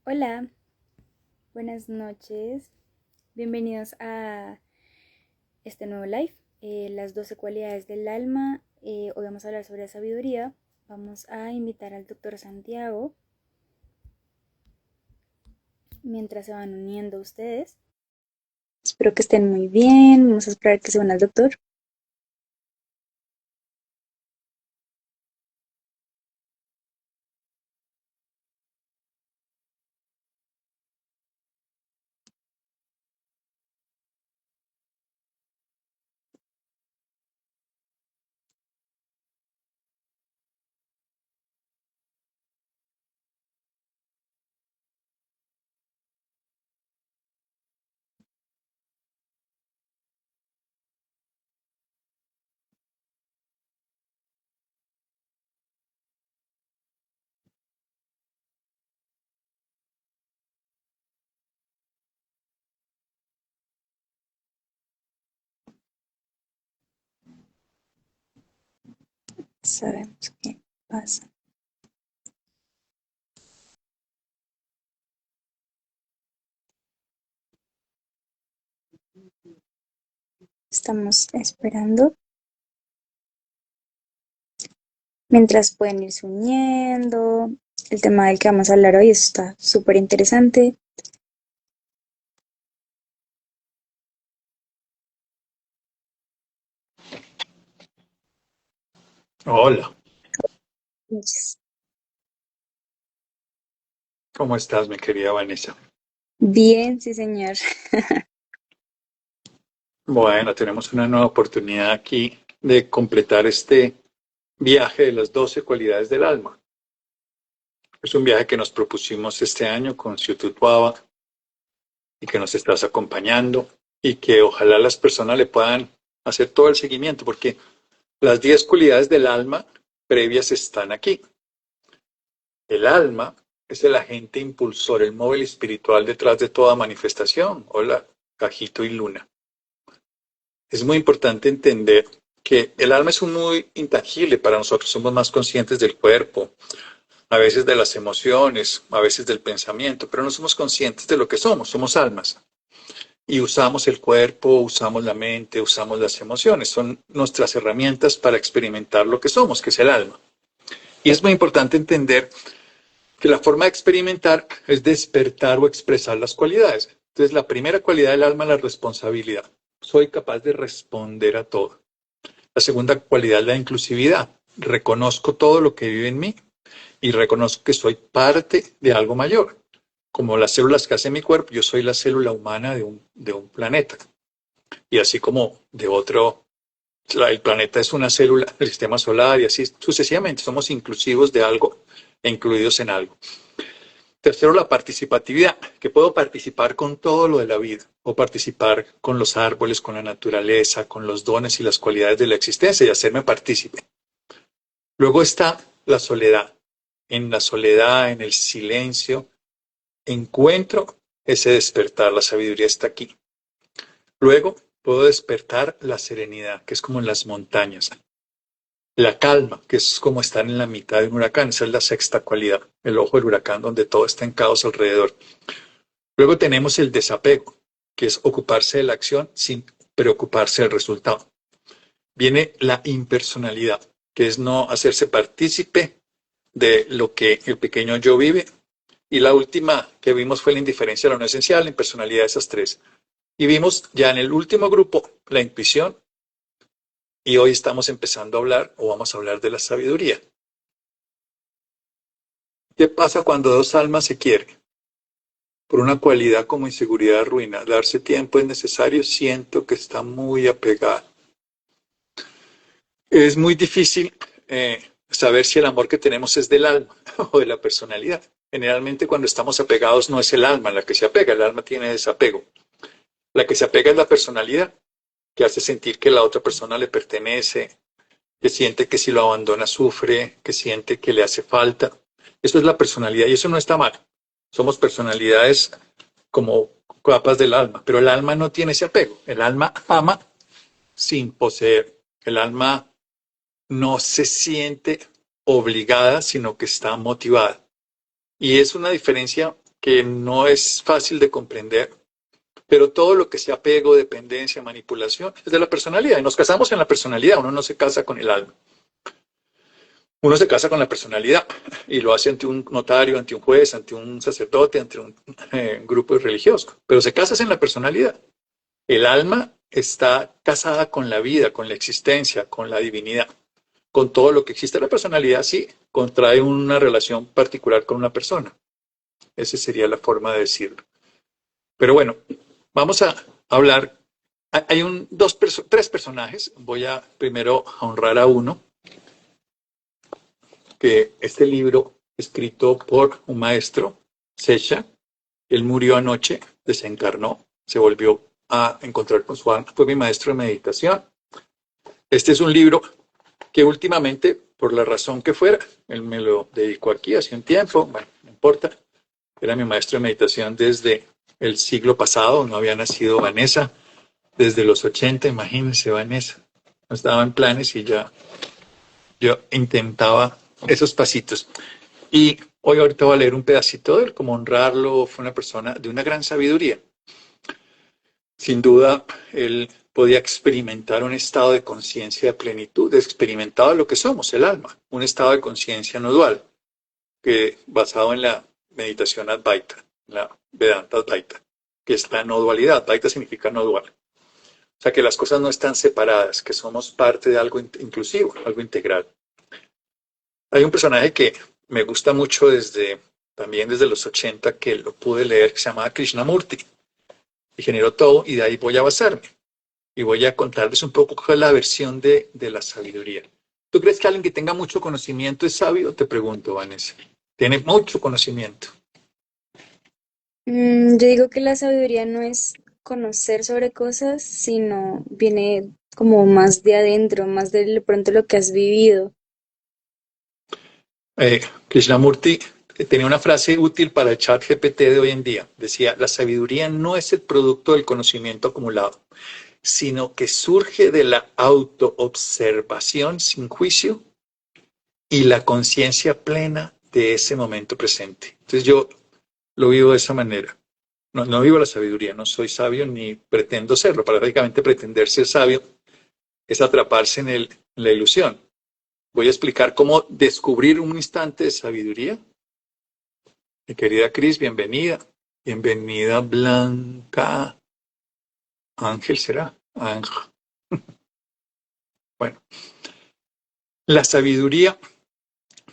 Hola, buenas noches. Bienvenidos a este nuevo live, las 12 cualidades del alma. Hoy vamos a hablar sobre la sabiduría. Vamos a invitar al doctor Santiago mientras se van uniendo ustedes. Espero que estén muy bien. Vamos a esperar que se una el doctor. Sabemos qué pasa. Estamos esperando. Mientras pueden irse uniendo. El tema del que vamos a hablar hoy está súper interesante. Hola, Muchas. ¿cómo estás, mi querida Vanessa? Bien, sí, señor. Bueno, tenemos una nueva oportunidad aquí de completar este viaje de las 12 cualidades del alma. Es un viaje que nos propusimos este año con Ciudad Baba y que nos estás acompañando y que ojalá las personas le puedan hacer todo el seguimiento porque las 10 cualidades del alma previas están aquí. El alma es el agente impulsor, el móvil espiritual detrás de toda manifestación. Hola, Cajito y Luna. Es muy importante entender que el alma es un muy intangible para nosotros, somos más conscientes del cuerpo, a veces de las emociones, a veces del pensamiento, pero no somos conscientes de lo que somos almas. Y usamos el cuerpo, usamos la mente, usamos las emociones, son nuestras herramientas para experimentar lo que somos, que es el alma. Y es muy importante entender que la forma de experimentar es despertar o expresar las cualidades. Entonces, la primera cualidad del alma es la responsabilidad. Soy capaz de responder a todo. La segunda cualidad es la inclusividad. Reconozco todo lo que vive en mí y reconozco que soy parte de algo mayor. Como las células que hace mi cuerpo, yo soy la célula humana de un planeta. Y así como de otro, el planeta es una célula del sistema solar y así sucesivamente. Somos inclusivos de algo e incluidos en algo. Tercero, la participatividad, que puedo participar con todo lo de la vida, o participar con los árboles, con la naturaleza, con los dones y las cualidades de la existencia y hacerme partícipe. Luego está la soledad. En la soledad, en el silencio, encuentro ese despertar, la sabiduría está aquí. Luego puedo despertar la serenidad, que es como en las montañas. La calma, que es como estar en la mitad de un huracán, esa es la sexta cualidad, el ojo del huracán, donde todo está en caos alrededor. Luego tenemos el desapego, que es ocuparse de la acción sin preocuparse del resultado. Viene la impersonalidad, que es no hacerse partícipe de lo que el pequeño yo vive. Y la última que vimos fue la indiferencia a lo no esencial, la impersonalidad de esas tres. Y vimos ya en el último grupo la intuición y hoy estamos empezando a hablar o vamos a hablar de la sabiduría. ¿Qué pasa cuando dos almas se quieren? Por una cualidad como inseguridad ruina. Darse tiempo es necesario, siento que está muy apegada. Es muy difícil saber si el amor que tenemos es del alma o de la personalidad. Generalmente cuando estamos apegados no es el alma la que se apega, el alma tiene desapego. La que se apega es la personalidad, que hace sentir que la otra persona le pertenece, que siente que si lo abandona sufre, que siente que le hace falta. Eso es la personalidad y eso no está mal. Somos personalidades como capas del alma, pero el alma no tiene ese apego. El alma ama sin poseer. El alma no se siente obligada, sino que está motivada. Y es una diferencia que no es fácil de comprender, pero todo lo que sea apego, dependencia, manipulación, es de la personalidad. Y nos casamos en la personalidad, uno no se casa con el alma. Uno se casa con la personalidad y lo hace ante un notario, ante un juez, ante un sacerdote, ante un grupo religioso. Pero se casa en la personalidad. El alma está casada con la vida, con la existencia, con la divinidad, con todo lo que existe. La personalidad sí contrae una relación particular con una persona. Esa sería la forma de decirlo. Pero bueno, vamos a hablar. Hay tres personajes. Voy a primero a honrar a uno, que este libro escrito por un maestro, Sesha, él murió anoche, desencarnó, se volvió a encontrar con su alma, fue mi maestro de meditación. Este es un libro que últimamente, por la razón que fuera, él me lo dedicó aquí hace un tiempo, bueno, no importa, era mi maestro de meditación desde el siglo pasado, no había nacido Vanessa, desde los 80, imagínense Vanessa, no estaba en planes y ya yo intentaba esos pasitos. Y hoy ahorita voy a leer un pedacito de él, como honrarlo, fue una persona de una gran sabiduría. Sin duda, él podía experimentar un estado de conciencia de plenitud, experimentado lo que somos, el alma, un estado de conciencia no dual, que basado en la meditación Advaita, la Vedanta Advaita, que es la no dualidad. Advaita significa no dual. O sea, que las cosas no están separadas, que somos parte de algo inclusivo, algo integral. Hay un personaje que me gusta mucho también desde los 80, que lo pude leer, que se llamaba Krishnamurti, y generó todo, y de ahí voy a basarme. Y voy a contarles un poco cuál es la versión de la sabiduría. ¿Tú crees que alguien que tenga mucho conocimiento es sabio? Te pregunto, Vanessa. Tiene mucho conocimiento. Yo digo que la sabiduría no es conocer sobre cosas, sino viene como más de adentro, más de pronto lo que has vivido. Krishnamurti tenía una frase útil para el chat GPT de hoy en día. Decía, la sabiduría no es el producto del conocimiento acumulado, sino que surge de la autoobservación sin juicio y la conciencia plena de ese momento presente. Entonces yo lo vivo de esa manera. No vivo la sabiduría, no soy sabio ni pretendo serlo. Paradójicamente pretender ser sabio es atraparse en la ilusión. Voy a explicar cómo descubrir un instante de sabiduría. Mi querida Cris, bienvenida. Bienvenida Blanca. Ángel será. Ángel. Bueno, la sabiduría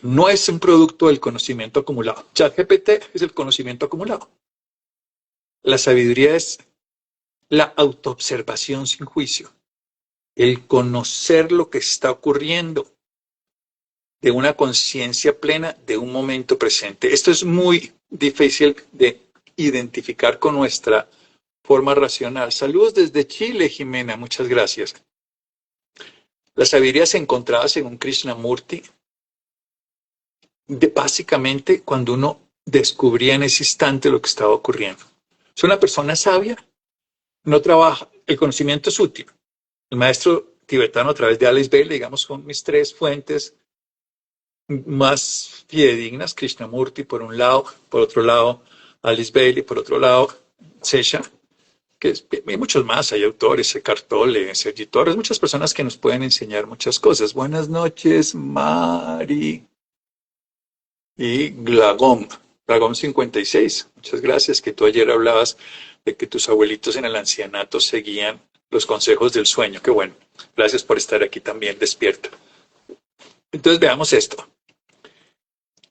no es un producto del conocimiento acumulado. ChatGPT es el conocimiento acumulado. La sabiduría es la autoobservación sin juicio, el conocer lo que está ocurriendo de una conciencia plena de un momento presente. Esto es muy difícil de identificar con nuestra forma racional. Saludos desde Chile, Jimena, muchas gracias. La sabiduría se encontraba, según Krishnamurti, básicamente cuando uno descubría en ese instante lo que estaba ocurriendo. Es una persona sabia, no trabaja, el conocimiento es útil. El maestro tibetano a través de Alice Bailey, digamos, son mis tres fuentes más fidedignas, Krishnamurti por un lado, por otro lado Alice Bailey, por otro lado Sesha, que hay muchos más, hay autores, Eckhart Tolle, Sergi Torres, muchas personas que nos pueden enseñar muchas cosas. Buenas noches, Mari y Glagom 56, muchas gracias, que tú ayer hablabas de que tus abuelitos en el ancianato seguían los consejos del sueño, qué bueno, gracias por estar aquí también despierta. Entonces veamos esto.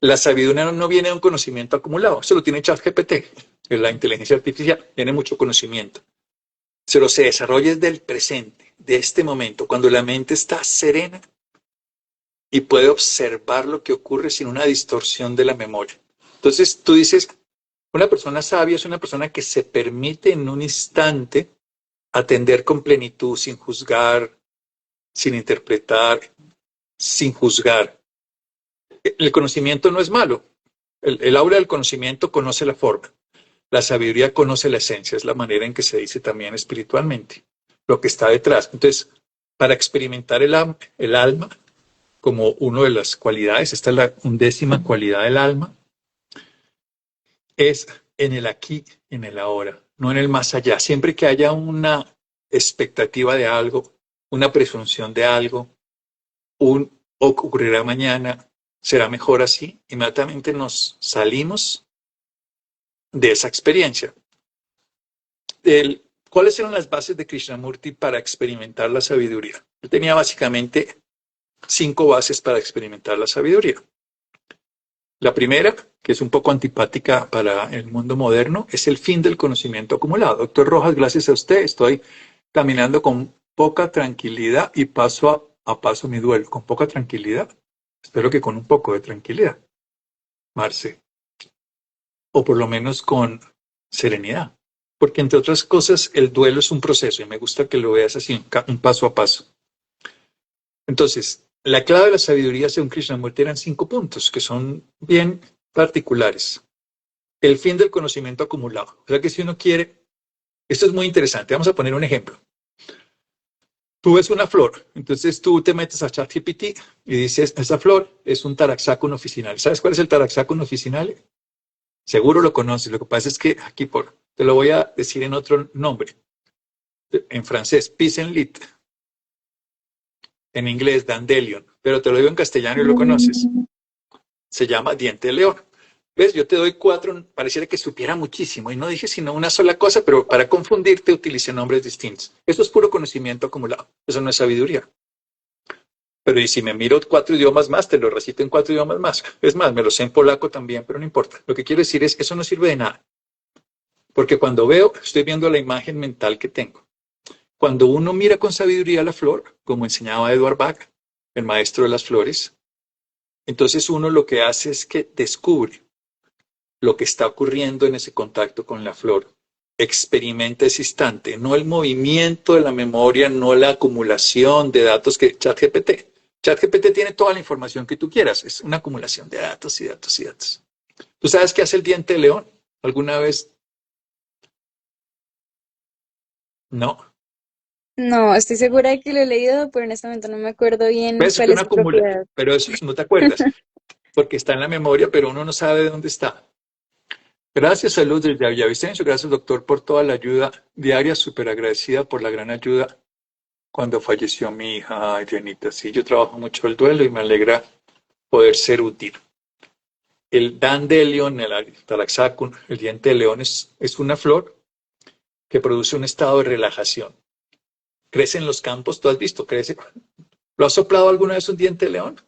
La sabiduría no viene de un conocimiento acumulado, eso lo tiene ChatGPT, la inteligencia artificial, tiene mucho conocimiento. Pero se desarrolla desde el presente, de este momento, cuando la mente está serena y puede observar lo que ocurre sin una distorsión de la memoria. Entonces tú dices, una persona sabia es una persona que se permite en un instante atender con plenitud, sin juzgar, sin interpretar, sin juzgar. El conocimiento no es malo. El aura del conocimiento conoce la forma. La sabiduría conoce la esencia. Es la manera en que se dice también espiritualmente. Lo que está detrás. Entonces, para experimentar el alma como una de las cualidades, esta es la 11ª cualidad del alma, es en el aquí, en el ahora, no en el más allá. Siempre que haya una expectativa de algo, una presunción de algo, un ocurrirá mañana, será mejor así, inmediatamente nos salimos de esa experiencia. ¿Cuáles eran las bases de Krishnamurti para experimentar la sabiduría? Él tenía básicamente 5 bases para experimentar la sabiduría. La primera, que es un poco antipática para el mundo moderno, es el fin del conocimiento acumulado. Doctor Rojas, gracias a usted estoy caminando con poca tranquilidad y paso a paso mi duelo, con poca tranquilidad. Espero que con un poco de tranquilidad, Marce, o por lo menos con serenidad. Porque entre otras cosas, el duelo es un proceso y me gusta que lo veas así, un paso a paso. Entonces, la clave de la sabiduría según Krishnamurti eran 5 puntos que son bien particulares. El fin del conocimiento acumulado. O sea que si uno quiere, esto es muy interesante. Vamos a poner un ejemplo. Tú ves una flor, entonces tú te metes a ChatGPT y dices, esa flor es un Taraxacum officinale. ¿Sabes cuál es el Taraxacum officinale? Seguro lo conoces. Lo que pasa es que aquí te lo voy a decir en otro nombre. En francés, pissenlit. En inglés, dandelion. Pero te lo digo en castellano y lo conoces. Se llama diente de león. ¿Ves? Yo te doy 4, pareciera que supiera muchísimo y no dije sino una sola cosa, pero para confundirte utilicé nombres distintos. Eso es puro conocimiento acumulado. Eso no es sabiduría. Pero y si me miro 4 idiomas más, te lo recito en 4 idiomas más. Es más, me lo sé en polaco también, pero no importa. Lo que quiero decir es que eso no sirve de nada. Porque cuando veo, estoy viendo la imagen mental que tengo. Cuando uno mira con sabiduría la flor, como enseñaba Edward Bach, el maestro de las flores, entonces uno lo que hace es que descubre lo que está ocurriendo en ese contacto con la flor. Experimenta ese instante, no el movimiento de la memoria, no la acumulación de datos que ChatGPT. ChatGPT tiene toda la información que tú quieras, es una acumulación de datos y datos y datos. ¿Tú sabes qué hace el diente de león? ¿Alguna vez? No. No, estoy segura de que lo he leído, pero en este momento no me acuerdo bien ¿Ves? Es cuál es una su acumula, propiedad. pero eso no te acuerdas, porque está en la memoria, pero uno no sabe de dónde está. Gracias, salud desde Villavicencio. Gracias, doctor, por toda la ayuda diaria. Súper agradecida por la gran ayuda cuando falleció mi hija. Ay, Dianita, sí, yo trabajo mucho el duelo y me alegra poder ser útil. El dandelion, el Taraxacum, el diente de león, es una flor que produce un estado de relajación. Crece en los campos, tú has visto, crece. ¿Lo has soplado alguna vez un diente de león?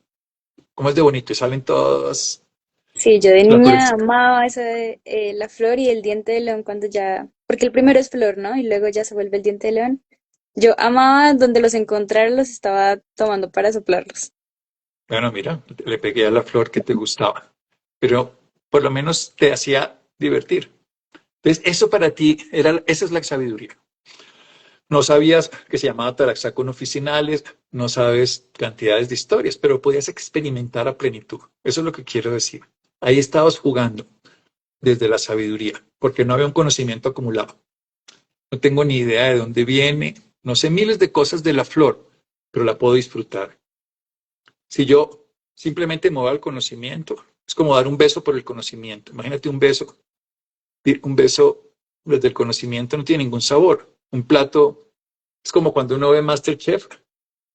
¿Cómo es de bonito? Y salen todas Sí, yo de las niña flores. amaba esa la flor y el diente de león cuando ya, porque el primero es flor, ¿no? Y luego ya se vuelve el diente de león. Yo amaba donde los encontrara, los estaba tomando para soplarlos. Bueno, mira, le pegué a la flor que te gustaba, pero por lo menos te hacía divertir. Entonces, eso para ti, esa es la sabiduría. No sabías que se llamaba Taraxacum officinales, no sabes cantidades de historias, pero podías experimentar a plenitud. Eso es lo que quiero decir. Ahí estabas jugando desde la sabiduría, porque no había un conocimiento acumulado. No tengo ni idea de dónde viene, no sé miles de cosas de la flor, pero la puedo disfrutar. Si yo simplemente me voy al conocimiento, es como dar un beso por el conocimiento. Imagínate un beso desde el conocimiento no tiene ningún sabor. Un plato es como cuando uno ve MasterChef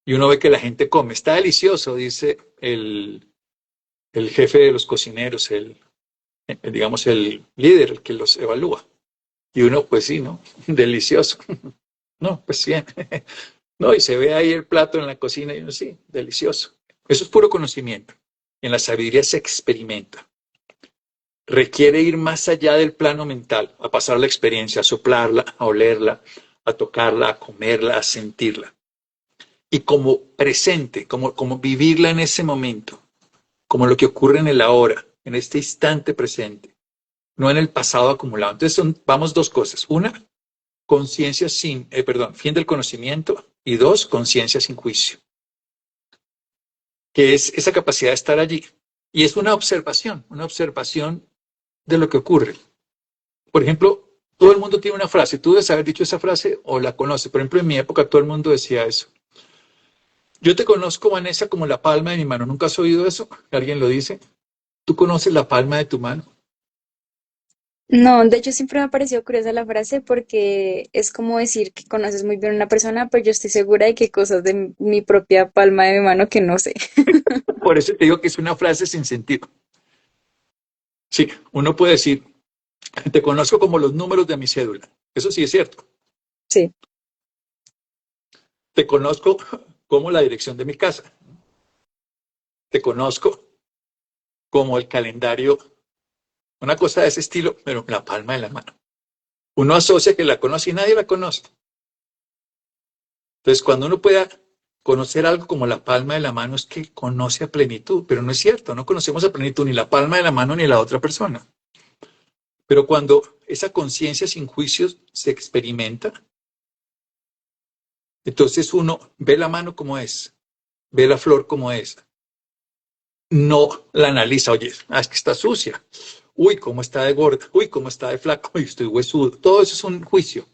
y uno ve que la gente come. Está delicioso, dice el jefe de los cocineros, digamos el líder, el que los evalúa. Y uno, pues sí, ¿no? Delicioso. No, pues bien. No, y se ve ahí el plato en la cocina y uno, sí, delicioso. Eso es puro conocimiento. En la sabiduría se experimenta. Requiere ir más allá del plano mental, a pasar la experiencia, a soplarla, a olerla, a tocarla, a comerla, a sentirla. Y como presente, como vivirla en ese momento, como lo que ocurre en el ahora, en este instante presente, no en el pasado acumulado. Entonces vamos 2 cosas. Una, conciencia fin del conocimiento. Y 2, conciencia sin juicio, que es esa capacidad de estar allí. Y es una observación de lo que ocurre. Por ejemplo, todo el mundo tiene una frase, tú debes haber dicho esa frase o la conoces. Por ejemplo, en mi época todo el mundo decía eso. Yo te conozco, Vanessa, como la palma de mi mano. ¿Nunca has oído eso? ¿Alguien lo dice? ¿Tú conoces la palma de tu mano? No, de hecho siempre me ha parecido curiosa la frase porque es como decir que conoces muy bien a una persona, pero yo estoy segura de que hay cosas de mi propia palma de mi mano que no sé. Por eso te digo que es una frase sin sentido. Sí, uno puede decir, te conozco como los números de mi cédula. Eso sí es cierto. Sí, Te conozco como la dirección de mi casa. Te conozco como el calendario. Una cosa de ese estilo, pero en la palma de la mano. Uno asocia que la conoce y nadie la conoce. Entonces, cuando uno pueda conocer algo como la palma de la mano, es que conoce a plenitud, pero no es cierto, no conocemos a plenitud ni la palma de la mano ni la otra persona. Pero cuando esa conciencia sin juicios se experimenta, entonces uno ve la mano como es, ve la flor como es, no la analiza, oye, es que está sucia, uy, cómo está de gorda, uy, cómo está de flaco, uy, estoy huesudo, todo eso es un juicio.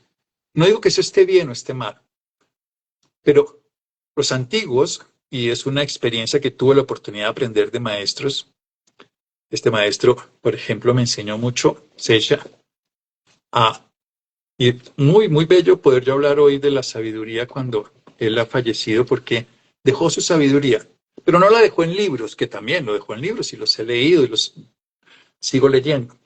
No digo que eso esté bien o esté mal, pero los antiguos, y es una experiencia que tuve la oportunidad de aprender de maestros, este maestro, por ejemplo, me enseñó mucho, Sesha, a, y muy, muy bello poder yo hablar hoy de la sabiduría cuando él ha fallecido, porque dejó su sabiduría, pero no la dejó en libros, que también lo dejó en libros y los he leído y los sigo leyendo,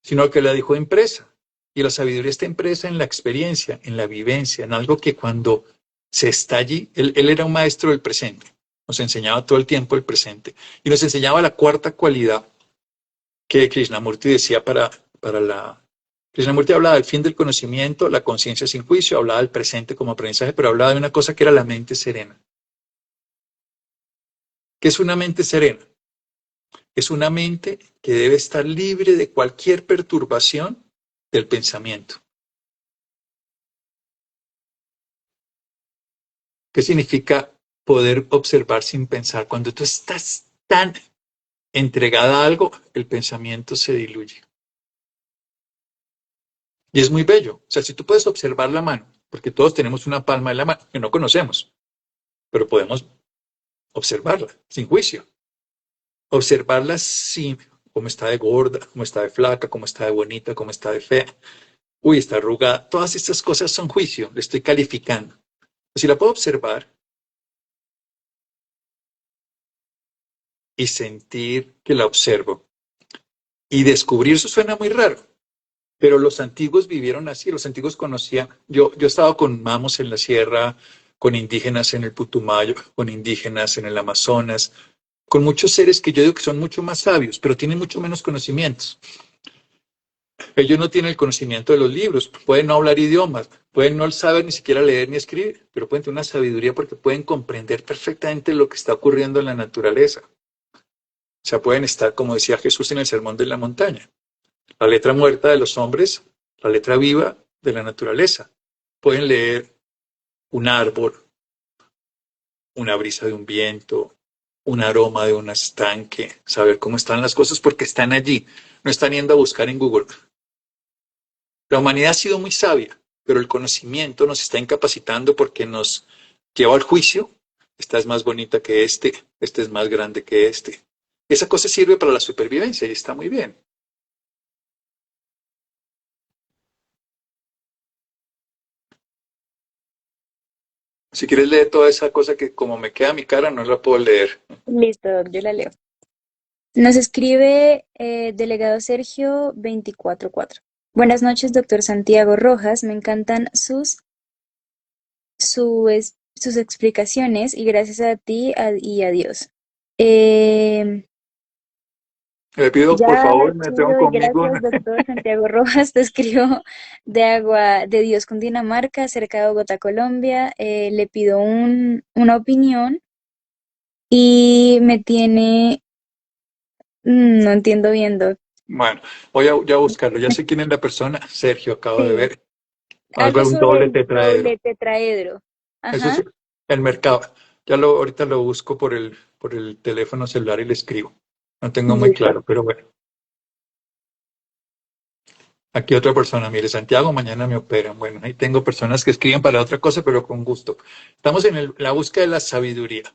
sino que la dejó impresa. Y la sabiduría está impresa en la experiencia, en la vivencia, en algo que cuando se está allí, él era un maestro del presente, nos enseñaba todo el tiempo el presente y nos enseñaba la cuarta cualidad que Krishnamurti decía para la... Krishnamurti hablaba del fin del conocimiento, la conciencia sin juicio, hablaba del presente como aprendizaje, pero hablaba de una cosa que era la mente serena. ¿Qué es una mente serena? Es una mente que debe estar libre de cualquier perturbación del pensamiento. ¿Qué significa poder observar sin pensar? Cuando tú estás tan entregada a algo, el pensamiento se diluye. Y es muy bello. O sea, si tú puedes observar la mano, porque todos tenemos una palma de la mano que no conocemos, pero podemos observarla sin juicio. Observarla sin cómo está de gorda, cómo está de flaca, cómo está de bonita, cómo está de fea. Uy, está arrugada. Todas estas cosas son juicio. Le estoy calificando. Si la puedo observar y sentir que la observo y descubrir, eso suena muy raro, pero los antiguos vivieron así, los antiguos conocían, yo he estado con mamos en la sierra, con indígenas en el Putumayo, con indígenas en el Amazonas, con muchos seres que yo digo que son mucho más sabios, pero tienen mucho menos conocimientos. Ellos no tienen el conocimiento de los libros, pueden no hablar idiomas, pueden no saber ni siquiera leer ni escribir, pero pueden tener una sabiduría porque pueden comprender perfectamente lo que está ocurriendo en la naturaleza. O sea, pueden estar, como decía Jesús en el Sermón de la Montaña, la letra muerta de los hombres, la letra viva de la naturaleza. Pueden leer un árbol, una brisa de un viento, un aroma de un estanque, saber cómo están las cosas porque están allí, no están yendo a buscar en Google. La humanidad ha sido muy sabia, pero el conocimiento nos está incapacitando porque nos lleva al juicio. Esta es más bonita que este es más grande que este. Esa cosa sirve para la supervivencia y está muy bien. Si quieres leer toda esa cosa que como me queda mi cara, no la puedo leer. listo, yo la leo. Nos escribe delegado Sergio 244. Buenas noches, doctor Santiago Rojas. Me encantan sus explicaciones y gracias a ti y a Dios. Eh, Le pido, por ya favor, me te tengo doy conmigo. gracias, doctor Santiago Rojas. Te escribo de Agua de Dios, Cundinamarca, cerca de Bogotá, Colombia. Le pido una opinión y me tiene, no entiendo bien, doc. Bueno, voy a, ya a buscarlo. Ya sé quién es la persona. Sergio, acabo de Sí, ver. Algo algo de un sobre doble el tetraedro. doble tetraedro. Eso es Ajá. el mercado. Ahorita lo busco por el teléfono celular y le escribo. No tengo muy Listo. claro, pero bueno. Aquí otra persona, mire, Santiago, mañana me operan. Bueno, ahí tengo personas que escriben para otra cosa, pero con gusto. Estamos en la búsqueda de la sabiduría.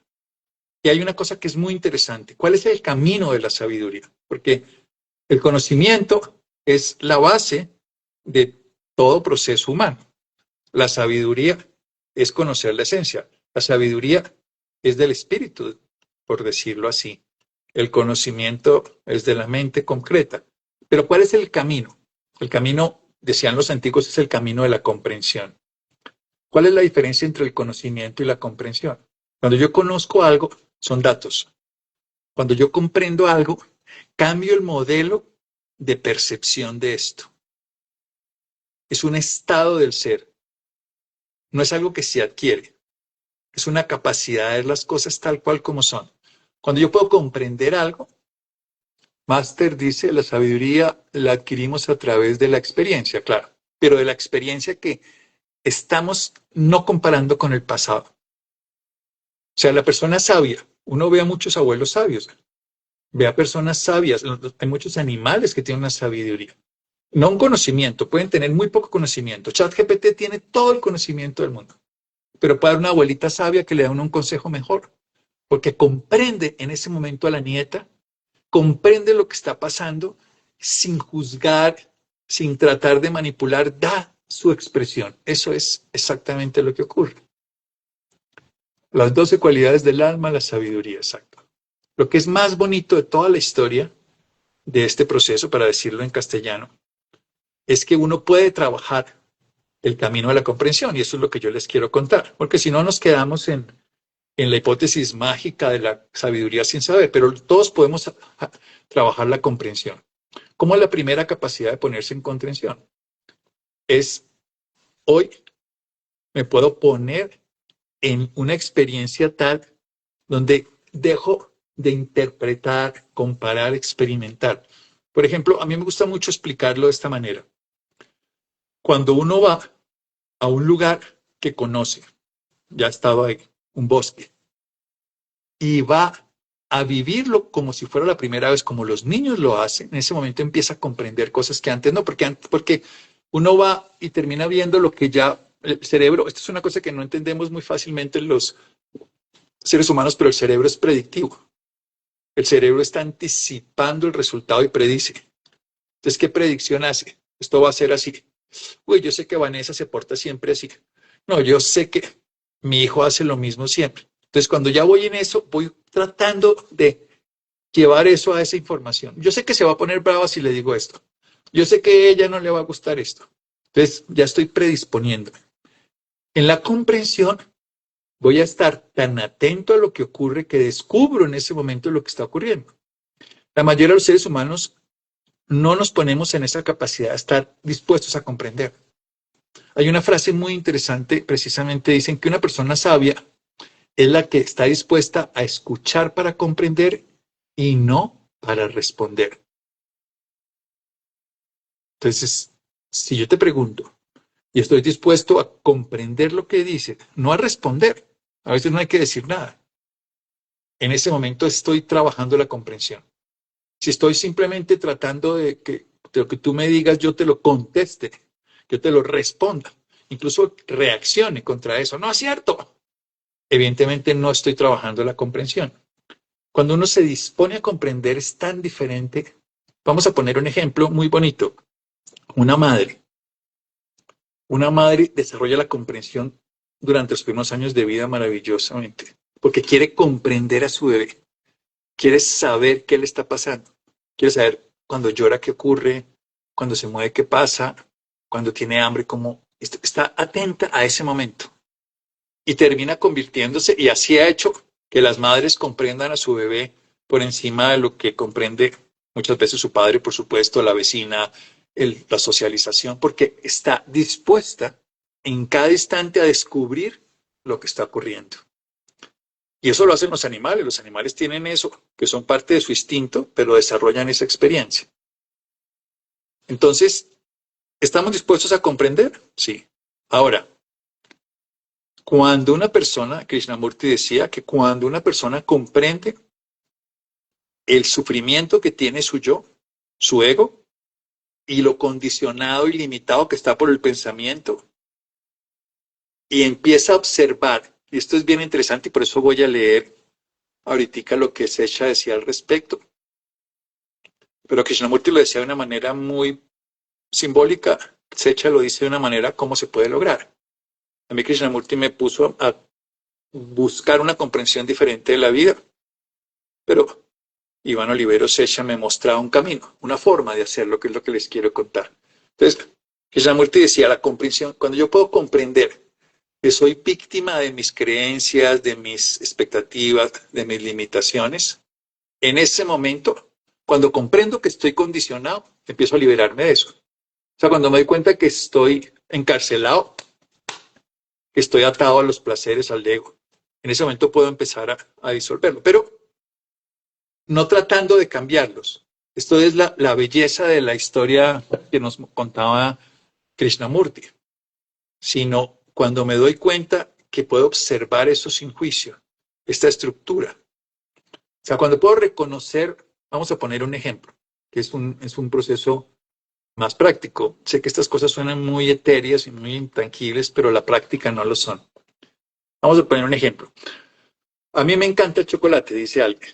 Y hay una cosa que es muy interesante. ¿Cuál es el camino de la sabiduría? Porque el conocimiento es la base de todo proceso humano. La sabiduría es conocer la esencia. La sabiduría es del espíritu, por decirlo así. El conocimiento es de la mente concreta. Pero ¿cuál es el camino? El camino, decían los antiguos, es el camino de la comprensión. ¿Cuál es la diferencia entre el conocimiento y la comprensión? Cuando yo conozco algo, son datos. Cuando yo comprendo algo, cambio el modelo de percepción de esto. Es un estado del ser. No es algo que se adquiere. Es una capacidad de ver las cosas tal cual como son. Cuando yo puedo comprender algo, Master dice, la sabiduría la adquirimos a través de la experiencia, claro, pero de la experiencia que estamos no comparando con el pasado. O sea, la persona sabia, uno ve a muchos abuelos sabios, ve a personas sabias, hay muchos animales que tienen una sabiduría. No un conocimiento, pueden tener muy poco conocimiento. ChatGPT tiene todo el conocimiento del mundo, pero puede haber una abuelita sabia que le da un consejo mejor, porque comprende en ese momento a la nieta, comprende lo que está pasando sin juzgar, sin tratar de manipular, da su expresión. Eso es exactamente lo que ocurre. Las 12 cualidades del alma, la sabiduría, exacto. Lo que es más bonito de toda la historia de este proceso, para decirlo en castellano, es que uno puede trabajar el camino de la comprensión, y eso es lo que yo les quiero contar, porque si no nos quedamos en la hipótesis mágica de la sabiduría sin saber, pero todos podemos trabajar la comprensión. ¿Cómo es la primera capacidad de ponerse en comprensión? Es hoy me puedo poner en una experiencia tal donde dejo de interpretar, comparar, experimentar. Por ejemplo, a mí me gusta mucho explicarlo de esta manera. Cuando uno va a un lugar que conoce, ya estaba ahí, un bosque, y va a vivirlo como si fuera la primera vez, como los niños lo hacen, en ese momento empieza a comprender cosas que antes no, porque uno va y termina viendo lo que ya el cerebro, esto es una cosa que no entendemos muy fácilmente los seres humanos, pero el cerebro es predictivo. El cerebro está anticipando el resultado y predice. Entonces, ¿qué predicción hace? Esto va a ser así. Uy, yo sé que Vanessa se porta siempre así. No, yo sé que mi hijo hace lo mismo siempre. Entonces, cuando ya voy en eso, voy tratando de llevar eso a esa información. Yo sé que se va a poner brava si le digo esto. Yo sé que a ella no le va a gustar esto. Entonces, ya estoy predisponiendo. En la comprensión, voy a estar tan atento a lo que ocurre que descubro en ese momento lo que está ocurriendo. La mayoría de los seres humanos no nos ponemos en esa capacidad de estar dispuestos a comprender. Hay una frase muy interesante, precisamente dicen que una persona sabia es la que está dispuesta a escuchar para comprender y no para responder. Entonces, si yo te pregunto y estoy dispuesto a comprender lo que dice, no a responder, a veces no hay que decir nada. En ese momento estoy trabajando la comprensión. Si estoy simplemente tratando de lo que tú me digas, yo te lo conteste, yo te lo responda, incluso reaccione contra eso. No es cierto. Evidentemente no estoy trabajando la comprensión. Cuando uno se dispone a comprender es tan diferente. Vamos a poner un ejemplo muy bonito. Una madre. Una madre desarrolla la comprensión durante los primeros años de vida maravillosamente, porque quiere comprender a su bebé. Quiere saber qué le está pasando. Quiere saber cuando llora qué ocurre, cuando se mueve qué pasa, cuando tiene hambre cómo. Está atenta a ese momento. Y termina convirtiéndose, y así ha hecho que las madres comprendan a su bebé por encima de lo que comprende muchas veces su padre, por supuesto, la vecina, la socialización, porque está dispuesta en cada instante a descubrir lo que está ocurriendo. Y eso lo hacen los animales. Los animales tienen eso, que son parte de su instinto, pero desarrollan esa experiencia. Entonces, ¿estamos dispuestos a comprender? Sí. Ahora, cuando una persona, Krishnamurti decía que cuando una persona comprende el sufrimiento que tiene su yo, su ego, y lo condicionado y limitado que está por el pensamiento, y empieza a observar, y esto es bien interesante y por eso voy a leer ahorita lo que Sesha decía al respecto, pero Krishnamurti lo decía de una manera muy simbólica, Secha lo dice de una manera cómo se puede lograr. A mí Krishnamurti me puso a buscar una comprensión diferente de la vida, pero Iván Olivero Secha me mostraba un camino, una forma de hacerlo, que es lo que les quiero contar. Entonces, Krishnamurti decía, la comprensión, cuando yo puedo comprender que soy víctima de mis creencias, de mis expectativas, de mis limitaciones, en ese momento, cuando comprendo que estoy condicionado, empiezo a liberarme de eso. O sea, cuando me doy cuenta que estoy encarcelado, que estoy atado a los placeres, al ego, en ese momento puedo empezar a disolverlo, pero no tratando de cambiarlos. Esto es la belleza de la historia que nos contaba Krishnamurti, sino cuando me doy cuenta que puedo observar eso sin juicio, esta estructura. O sea, cuando puedo reconocer, vamos a poner un ejemplo, que es un proceso más práctico. Sé que estas cosas suenan muy etéreas y muy intangibles, pero la práctica no lo son. Vamos a poner un ejemplo. A mí me encanta el chocolate, dice alguien.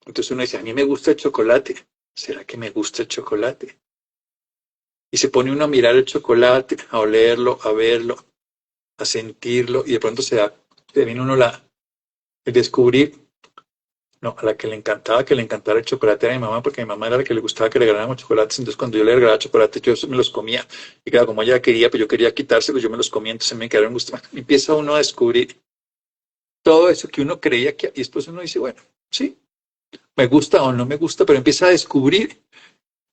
Entonces uno dice, a mí me gusta el chocolate. ¿Será que me gusta el chocolate? Y se pone uno a mirar el chocolate, a olerlo, a verlo, a sentirlo, y de pronto se viene uno el descubrir. No, a la que le encantara el chocolate era mi mamá, porque a mi mamá era la que le gustaba que le regaláramos chocolates. Entonces, cuando yo le regalaba chocolate, yo me los comía. Y claro, como ella quería, pues yo quería quitárselos, yo me los comía, entonces me quedaron gustando. Empieza uno a descubrir todo eso que uno creía que. Y después uno dice, bueno, sí, me gusta o no me gusta, pero empieza a descubrir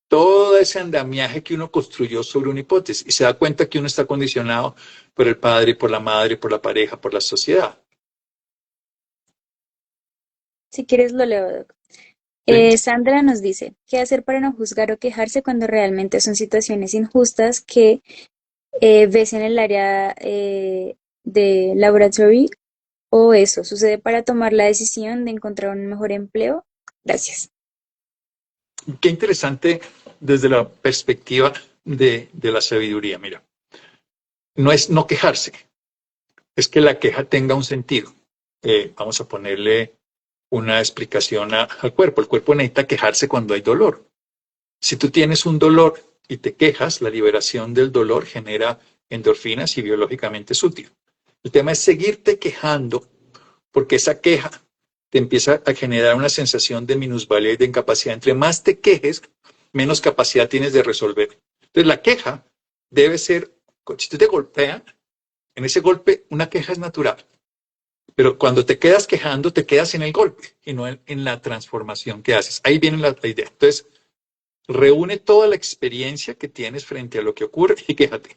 todo ese andamiaje que uno construyó sobre una hipótesis. Y se da cuenta que uno está condicionado por el padre, por la madre, por la pareja, por la sociedad. Si quieres lo leo, Doc. ¿Sí? Sandra nos dice, ¿qué hacer para no juzgar o quejarse cuando realmente son situaciones injustas que ves en el área de laboratory o eso sucede para tomar la decisión de encontrar un mejor empleo? Gracias. Qué interesante desde la perspectiva de la sabiduría. Mira, no es no quejarse, es que la queja tenga un sentido. Vamos a ponerle una explicación al cuerpo. El cuerpo necesita quejarse cuando hay dolor. Si tú tienes un dolor y te quejas, la liberación del dolor genera endorfinas y biológicamente es útil. El tema es seguirte quejando porque esa queja te empieza a generar una sensación de minusvalía y de incapacidad. Entre más te quejes, menos capacidad tienes de resolver. Entonces la queja debe ser, si tú te golpean, en ese golpe una queja es natural. Pero cuando te quedas quejando, te quedas en el golpe y no en la transformación que haces. Ahí viene la idea. Entonces, reúne toda la experiencia que tienes frente a lo que ocurre y quéjate.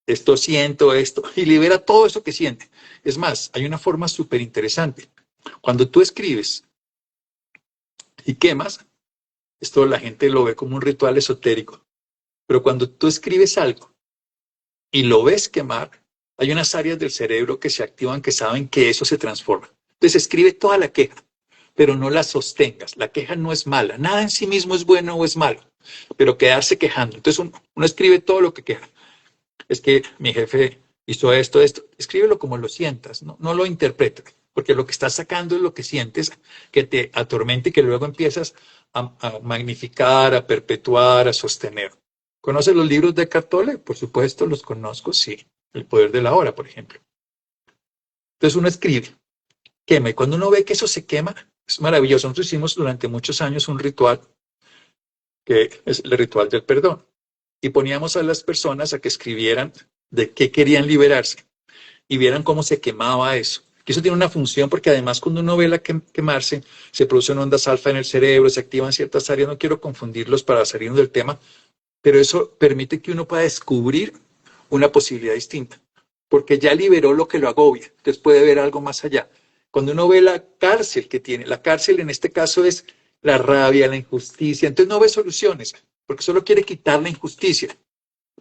Esto siento, esto, y libera todo eso que siente. Es más, hay una forma súper interesante. Cuando tú escribes y quemas, esto la gente lo ve como un ritual esotérico, pero cuando tú escribes algo y lo ves quemar, hay unas áreas del cerebro que se activan que saben que eso se transforma. Entonces escribe toda la queja, pero no la sostengas. La queja no es mala, nada en sí mismo es bueno o es malo, pero quedarse quejando. Entonces uno escribe todo lo que queja. Es que mi jefe hizo esto, esto. Escríbelo como lo sientas, no lo interpretes, porque lo que estás sacando es lo que sientes, que te atormenta y que luego empiezas a magnificar, a perpetuar, a sostener. ¿Conoces los libros de Eckhart Tolle? Por supuesto, los conozco, sí. El poder de la hora, por ejemplo. Entonces uno escribe, quema, y cuando uno ve que eso se quema, es maravilloso. Nosotros hicimos durante muchos años un ritual, que es el ritual del perdón, y poníamos a las personas a que escribieran de qué querían liberarse y vieran cómo se quemaba eso. Que eso tiene una función porque además cuando uno ve la quemarse, se producen ondas alfa en el cerebro, se activan ciertas áreas, no quiero confundirlos para salirnos del tema, pero eso permite que uno pueda descubrir una posibilidad distinta, porque ya liberó lo que lo agobia, entonces puede ver algo más allá. Cuando uno ve la cárcel que tiene, la cárcel en este caso es la rabia, la injusticia, entonces no ve soluciones, porque solo quiere quitar la injusticia,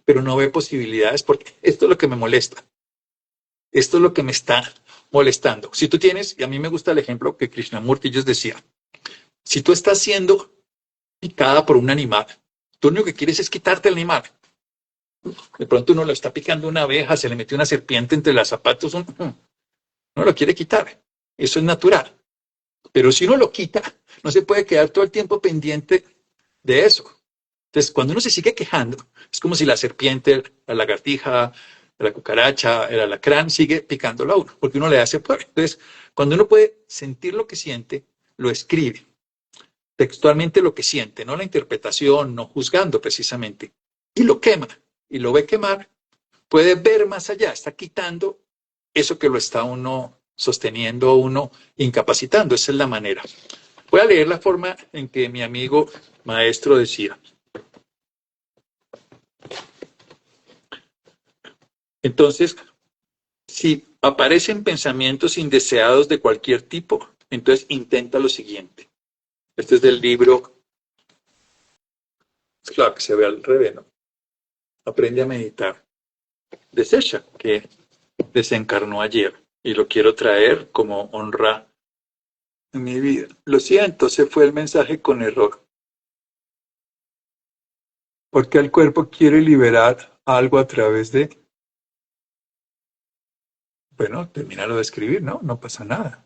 pero no ve posibilidades, porque esto es lo que me molesta, esto es lo que me está molestando. Si tú tienes, y a mí me gusta el ejemplo que Krishnamurti ellos decía, si tú estás siendo picada por un animal, tú lo único que quieres es quitarte el animal. De pronto uno lo está picando una abeja, se le metió una serpiente entre los zapatos, uno lo quiere quitar. Eso es natural. Pero si uno lo quita, no se puede quedar todo el tiempo pendiente de eso. Entonces, cuando uno se sigue quejando, es como si la serpiente, la lagartija, la cucaracha, el alacrán sigue picándolo a uno, porque uno le hace poder. Entonces, cuando uno puede sentir lo que siente, lo escribe textualmente lo que siente, no la interpretación, no juzgando precisamente, y lo quema, y lo ve quemar, puede ver más allá, está quitando eso que lo está uno sosteniendo, uno incapacitando, esa es la manera. Voy a leer la forma en que mi amigo maestro decía. Entonces, si aparecen pensamientos indeseados de cualquier tipo, entonces intenta lo siguiente. Este es del libro, claro que se ve al revés, ¿no? Aprende a meditar. De Sesha, que desencarnó ayer y lo quiero traer como honra en mi vida. Lo siento, se fue el mensaje con error. Porque el cuerpo quiere liberar algo a través de... Bueno, termínalo de escribir, ¿no? No pasa nada.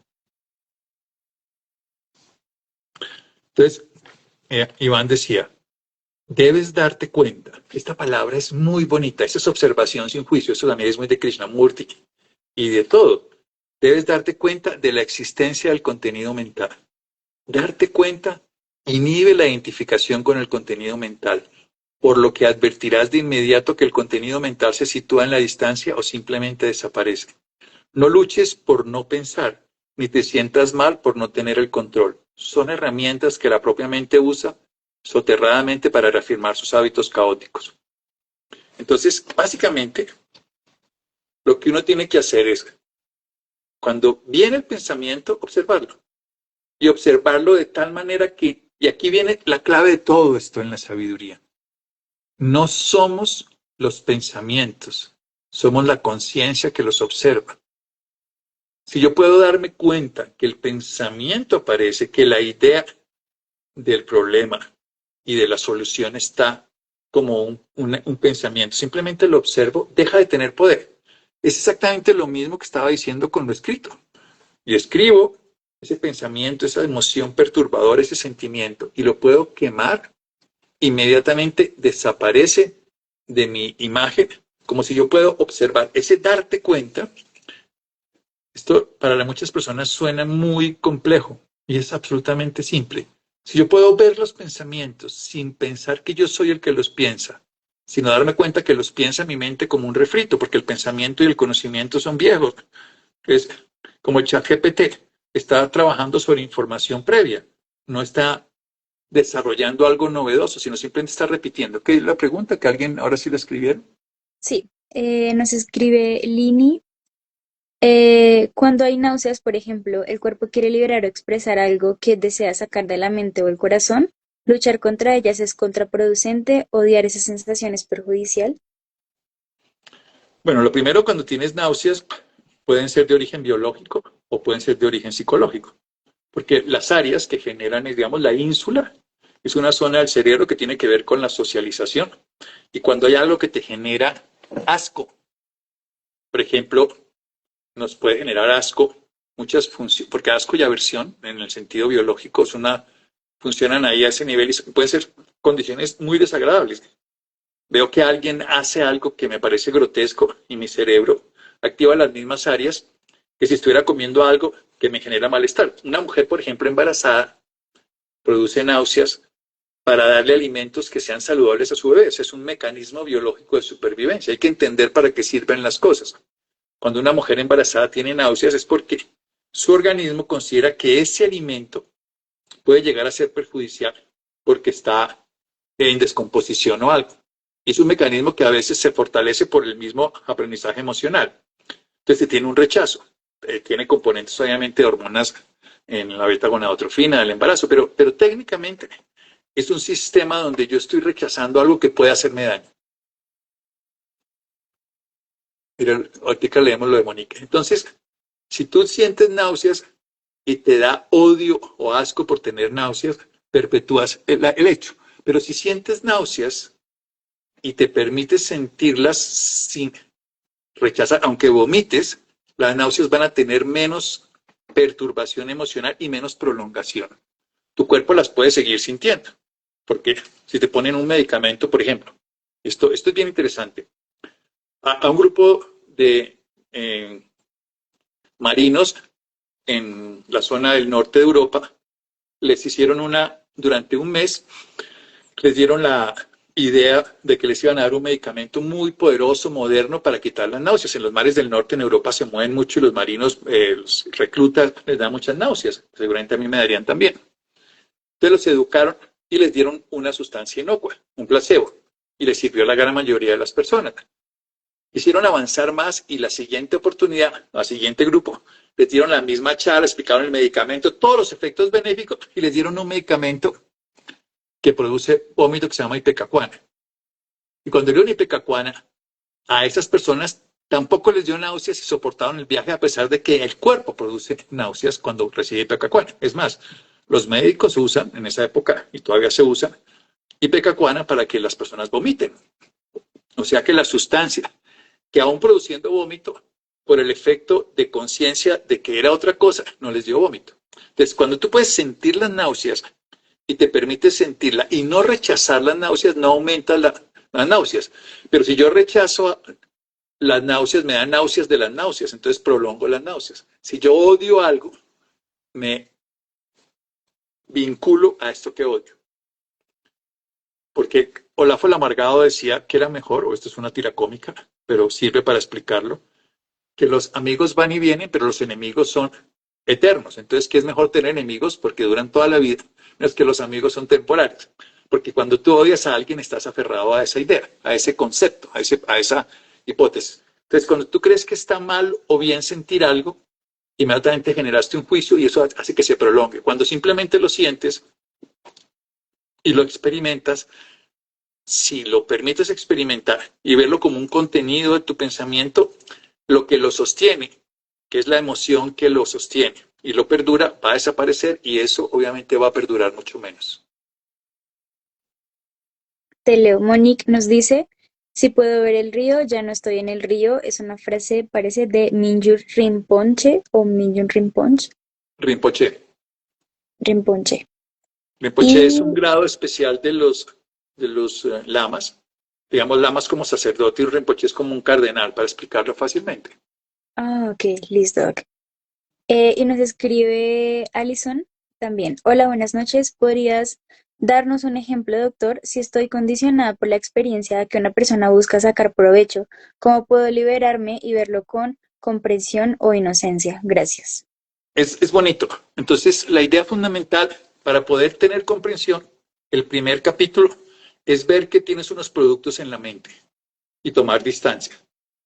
Entonces, Iván decía, debes darte cuenta. Esta palabra es muy bonita. Esa es observación sin juicio. Eso también es muy de Krishnamurti y de todo. Debes darte cuenta de la existencia del contenido mental. Darte cuenta inhibe la identificación con el contenido mental, por lo que advertirás de inmediato que el contenido mental se sitúa en la distancia o simplemente desaparece. No luches por no pensar, ni te sientas mal por no tener el control. Son herramientas que la propia mente usa soterradamente para reafirmar sus hábitos caóticos. Entonces, básicamente, lo que uno tiene que hacer es, cuando viene el pensamiento, observarlo. Y observarlo de tal manera que, y aquí viene la clave de todo esto en la sabiduría, no somos los pensamientos, somos la conciencia que los observa. Si yo puedo darme cuenta que el pensamiento aparece, que la idea del problema y de la solución está como un pensamiento, simplemente lo observo, deja de tener poder. Es exactamente lo mismo que estaba diciendo con lo escrito. Y escribo ese pensamiento, esa emoción perturbadora, ese sentimiento, y lo puedo quemar, inmediatamente desaparece de mi imagen, como si yo puedo observar ese darte cuenta. Esto para muchas personas suena muy complejo y es absolutamente simple. Si yo puedo ver los pensamientos sin pensar que yo soy el que los piensa, sino darme cuenta que los piensa mi mente como un refrito, porque el pensamiento y el conocimiento son viejos. Es como el ChatGPT, está trabajando sobre información previa, no está desarrollando algo novedoso, sino simplemente está repitiendo. ¿Qué es la pregunta que alguien ahora sí la escribieron? Sí, nos escribe Lini. Cuando hay náuseas, por ejemplo, el cuerpo quiere liberar o expresar algo que desea sacar de la mente o el corazón. Luchar contra ellas es contraproducente, odiar esa sensación es perjudicial. Bueno, lo primero, cuando tienes náuseas, pueden ser de origen biológico o pueden ser de origen psicológico, porque las áreas que generan, digamos, la ínsula, es una zona del cerebro que tiene que ver con la socialización. Y cuando hay algo que te genera asco, por ejemplo, nos puede generar asco muchas funciones, porque asco y aversión en el sentido biológico funcionan ahí a ese nivel y pueden ser condiciones muy desagradables. Veo que alguien hace algo que me parece grotesco y mi cerebro activa las mismas áreas que si estuviera comiendo algo que me genera malestar. Una mujer, por ejemplo, embarazada, produce náuseas para darle alimentos que sean saludables a su bebé. Ese es un mecanismo biológico de supervivencia. Hay que entender para qué sirven las cosas. Cuando una mujer embarazada tiene náuseas es porque su organismo considera que ese alimento puede llegar a ser perjudicial porque está en descomposición o algo. Y es un mecanismo que a veces se fortalece por el mismo aprendizaje emocional. Entonces tiene un rechazo. Tiene componentes obviamente de hormonas en la beta-gonadotrofina del embarazo, pero técnicamente es un sistema donde yo estoy rechazando algo que puede hacerme daño. Mira, ahorita leemos lo de Monique. Entonces, si tú sientes náuseas y te da odio o asco por tener náuseas, perpetúas el hecho. Pero si sientes náuseas y te permites sentirlas sin rechazar, aunque vomites, las náuseas van a tener menos perturbación emocional y menos prolongación. Tu cuerpo las puede seguir sintiendo, Porque si te ponen un medicamento, por ejemplo, esto es bien interesante. A un grupo de marinos en la zona del norte de Europa, les hicieron durante un mes, les dieron la idea de que les iban a dar un medicamento muy poderoso, moderno, para quitar las náuseas. En los mares del norte, en Europa, se mueven mucho y los marinos, los reclutas, les dan muchas náuseas. Seguramente a mí me darían también. Entonces los educaron y les dieron una sustancia inocua, un placebo, y les sirvió a la gran mayoría de las personas. Hicieron avanzar más y la siguiente oportunidad, al siguiente grupo, les dieron la misma charla, explicaron el medicamento, todos los efectos benéficos y les dieron un medicamento que produce vómito que se llama ipecacuana. Y cuando dieron ipecacuana, a esas personas tampoco les dio náuseas y soportaron el viaje a pesar de que el cuerpo produce náuseas cuando recibe ipecacuana. Es más, los médicos usan en esa época, y todavía se usa, ipecacuana para que las personas vomiten. O sea que la sustancia que aún produciendo vómito, por el efecto de conciencia de que era otra cosa, no les dio vómito. Entonces, cuando tú puedes sentir las náuseas y te permites sentirla y no rechazar las náuseas, no aumenta las náuseas. Pero si yo rechazo las náuseas, me dan náuseas de las náuseas, entonces prolongo las náuseas. Si yo odio algo, me vinculo a esto que odio. Porque Olafo el Amargado decía que era mejor, o esto es una tira cómica, pero sirve para explicarlo, que los amigos van y vienen, pero los enemigos son eternos. Entonces, ¿qué es mejor tener enemigos? Porque duran toda la vida. No es que los amigos son temporales. Porque cuando tú odias a alguien, estás aferrado a esa idea, a ese concepto, a esa hipótesis. Entonces, cuando tú crees que está mal o bien sentir algo, inmediatamente generaste un juicio y eso hace que se prolongue. Cuando simplemente lo sientes y lo experimentas, si lo permites experimentar y verlo como un contenido de tu pensamiento, lo que lo sostiene, que es la emoción que lo sostiene y lo perdura, va a desaparecer y eso obviamente va a perdurar mucho menos. Te leo. Monique nos dice, si puedo ver el río, ya no estoy en el río. Es una frase, parece, de Mingyur Rinpoche o Mingyur Rinpoche. Rinpoche. Rinpoche. Rinpoche es un Y, grado especial de los lamas. Digamos, lamas como sacerdote y Rinpoche es como un cardenal, para explicarlo fácilmente. ok, listo. Ok. Y nos escribe Alison también. Hola, buenas noches. ¿Podrías darnos un ejemplo, doctor? Si estoy condicionada por la experiencia de que una persona busca sacar provecho, ¿cómo puedo liberarme y verlo con comprensión o inocencia? Gracias. Es bonito. Entonces, la idea fundamental para poder tener comprensión, el primer capítulo, es ver que tienes unos productos en la mente y tomar distancia.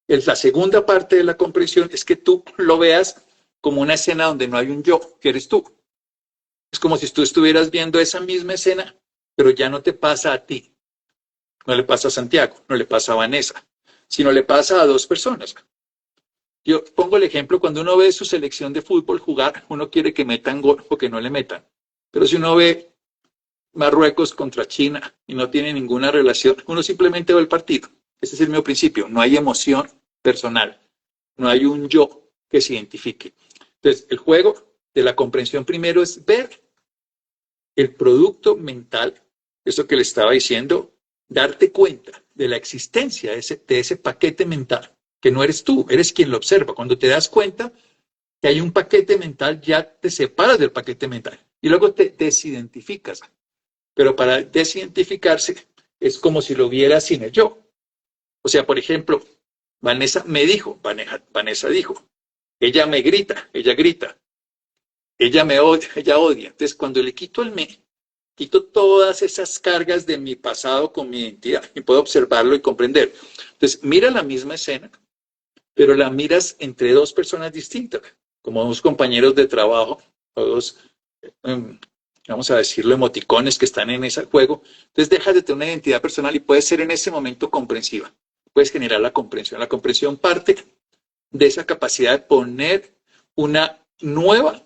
La segunda parte de la comprensión es que tú lo veas como una escena donde no hay un yo, que eres tú. Es como si tú estuvieras viendo esa misma escena, pero ya no te pasa a ti. No le pasa a Santiago, no le pasa a Vanessa, sino le pasa a dos personas. Yo pongo el ejemplo, cuando uno ve su selección de fútbol jugar, uno quiere que metan gol o que no le metan. Pero si uno ve Marruecos contra China y no tiene ninguna relación, uno simplemente ve el partido. Ese es el mismo principio. No hay emoción personal. No hay un yo que se identifique. Entonces, el juego de la comprensión primero es ver el producto mental, eso que le estaba diciendo, darte cuenta de la existencia de ese paquete mental, que no eres tú, eres quien lo observa. Cuando te das cuenta que hay un paquete mental, ya te separas del paquete mental y luego te desidentificas. Pero para desidentificarse es como si lo viera sin el yo. O sea, por ejemplo, Vanessa me dijo, Vanessa dijo, ella me grita, ella grita, ella me odia, ella odia. Entonces, cuando le quito el me, quito todas esas cargas de mi pasado con mi identidad y puedo observarlo y comprender. Entonces, mira la misma escena, pero la miras entre dos personas distintas, como dos compañeros de trabajo, o dos, vamos a decirlo, emoticones que están en ese juego. Entonces, dejas de tener una identidad personal y puedes ser en ese momento comprensiva. Puedes generar la comprensión. La comprensión parte de esa capacidad de poner una nueva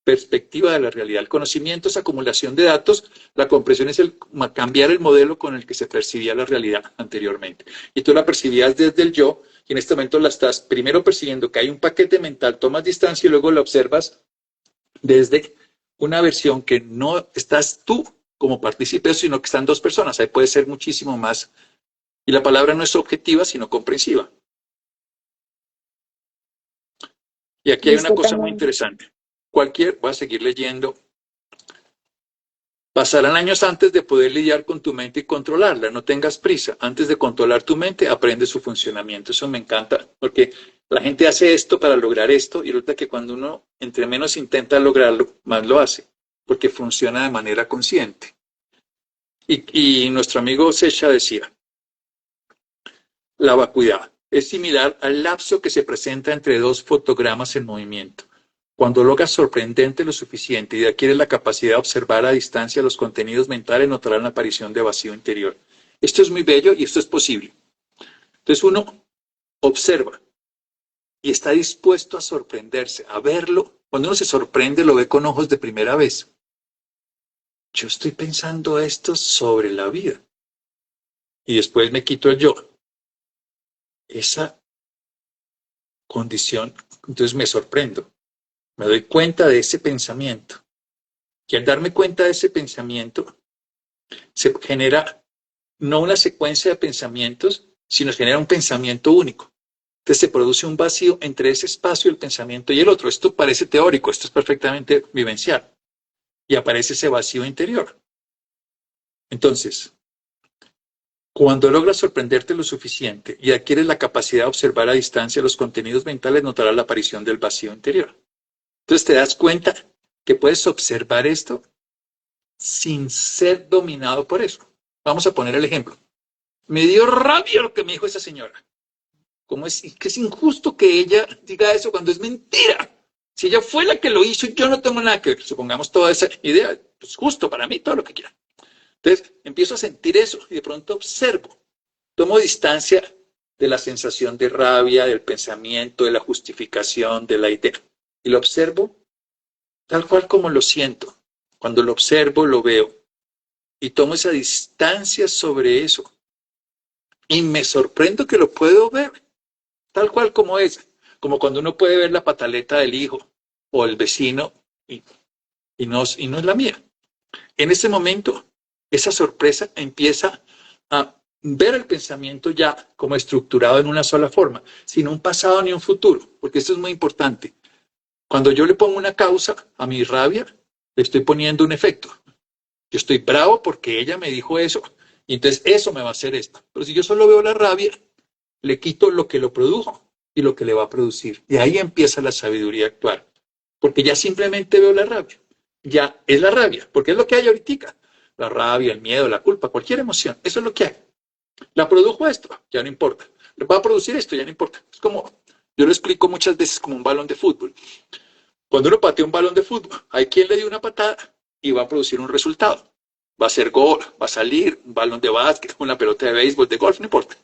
perspectiva de la realidad. El conocimiento es acumulación de datos, la comprensión es cambiar el modelo con el que se percibía la realidad anteriormente. Y tú la percibías desde el yo, y en este momento la estás primero percibiendo que hay un paquete mental, tomas distancia y luego la observas desde una versión que no estás tú como partícipes, sino que están dos personas. Ahí puede ser muchísimo más. Y la palabra no es objetiva, sino comprensiva. Y aquí hay una Listo, cosa muy también. interesante. Voy a seguir leyendo. Pasarán años antes de poder lidiar con tu mente y controlarla. No tengas prisa. Antes de controlar tu mente, aprende su funcionamiento. Eso me encanta, porque la gente hace esto para lograr esto y resulta que cuando uno entre menos intenta lograrlo, más lo hace, porque funciona de manera consciente. Y nuestro amigo Secha decía, la vacuidad es similar al lapso que se presenta entre dos fotogramas en movimiento. Cuando logras sorprendente lo suficiente y adquieres la capacidad de observar a distancia los contenidos mentales, notarás la aparición de vacío interior. Esto es muy bello y esto es posible. Entonces uno observa y está dispuesto a sorprenderse, a verlo. Cuando uno se sorprende, lo ve con ojos de primera vez. Yo estoy pensando esto sobre la vida. Y después me quito el yo. Esa condición, entonces me sorprendo. Me doy cuenta de ese pensamiento. Y al darme cuenta de ese pensamiento, se genera no una secuencia de pensamientos, sino se genera un pensamiento único. Entonces se produce un vacío entre ese espacio, el pensamiento y el otro. Esto parece teórico, esto es perfectamente vivencial. Y aparece ese vacío interior. Entonces, cuando logras sorprenderte lo suficiente y adquieres la capacidad de observar a distancia los contenidos mentales, notarás la aparición del vacío interior. Entonces te das cuenta que puedes observar esto sin ser dominado por eso. Vamos a poner el ejemplo. Me dio rabia lo que me dijo esa señora. ¿Cómo es que es injusto que ella diga eso cuando es mentira? Si ella fue la que lo hizo, yo no tengo nada que ver. Supongamos toda esa idea, pues justo para mí, todo lo que quiera. Entonces, empiezo a sentir eso y de pronto observo. Tomo distancia de la sensación de rabia, del pensamiento, de la justificación, de la idea. Y lo observo tal cual como lo siento. Cuando lo observo, lo veo. Y tomo esa distancia sobre eso. Y me sorprendo que lo puedo ver tal cual como es. Como cuando uno puede ver la pataleta del hijo o el vecino y no es la mía. En ese momento, esa sorpresa empieza a ver el pensamiento ya como estructurado en una sola forma, sin un pasado ni un futuro, porque esto es muy importante. Cuando yo le pongo una causa a mi rabia, le estoy poniendo un efecto. Yo estoy bravo porque ella me dijo eso, y entonces eso me va a hacer esto. Pero si yo solo veo la rabia, le quito lo que lo produjo y lo que le va a producir. Y ahí empieza la sabiduría actual, porque ya simplemente veo la rabia. Ya es la rabia, porque es lo que hay ahorita. La rabia, el miedo, la culpa, cualquier emoción, eso es lo que hay. La produjo esto, ya no importa. Va a producir esto, ya no importa. Es como, yo lo explico muchas veces como un balón de fútbol. Cuando uno patea un balón de fútbol, hay quien le dio una patada y va a producir un resultado. Va a ser gol, va a salir un balón de básquet, una pelota de béisbol, de golf, no importa.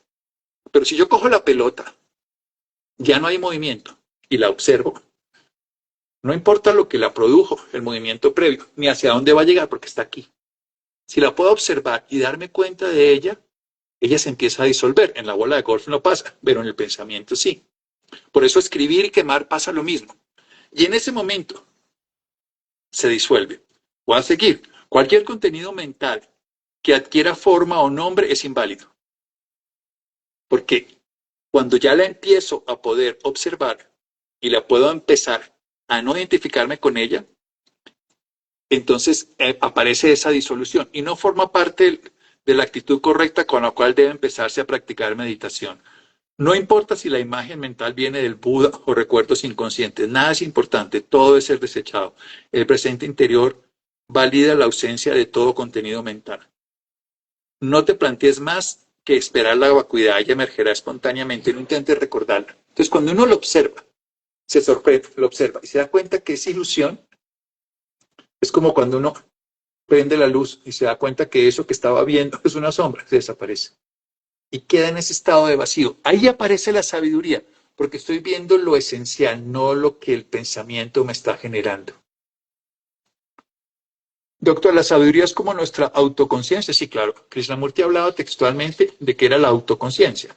Pero si yo cojo la pelota, ya no hay movimiento y la observo, no importa lo que la produjo, el movimiento previo, ni hacia dónde va a llegar, porque está aquí. Si la puedo observar y darme cuenta de ella se empieza a disolver. En la bola de golf no pasa, pero en el pensamiento sí. Por eso escribir y quemar pasa lo mismo. Y en ese momento se disuelve. Voy a seguir. Cualquier contenido mental que adquiera forma o nombre es inválido. Porque cuando ya la empiezo a poder observar y la puedo empezar a no identificarme con ella, entonces aparece esa disolución y no forma parte de la actitud correcta con la cual debe empezarse a practicar meditación. No importa si la imagen mental viene del Buda o recuerdos inconscientes, nada es importante, todo debe ser desechado. El presente interior valida la ausencia de todo contenido mental. No te plantees más que esperar la vacuidad, ella emergerá espontáneamente, no intentes recordarla. Entonces, cuando uno lo observa, se sorprende, lo observa y se da cuenta que es ilusión, es como cuando uno prende la luz y se da cuenta que eso que estaba viendo es una sombra, se desaparece. Y queda en ese estado de vacío. Ahí aparece la sabiduría, porque estoy viendo lo esencial, no lo que el pensamiento me está generando. Doctor, la sabiduría es como nuestra autoconciencia. Sí, claro. Krishnamurti hablaba textualmente de que era la autoconciencia,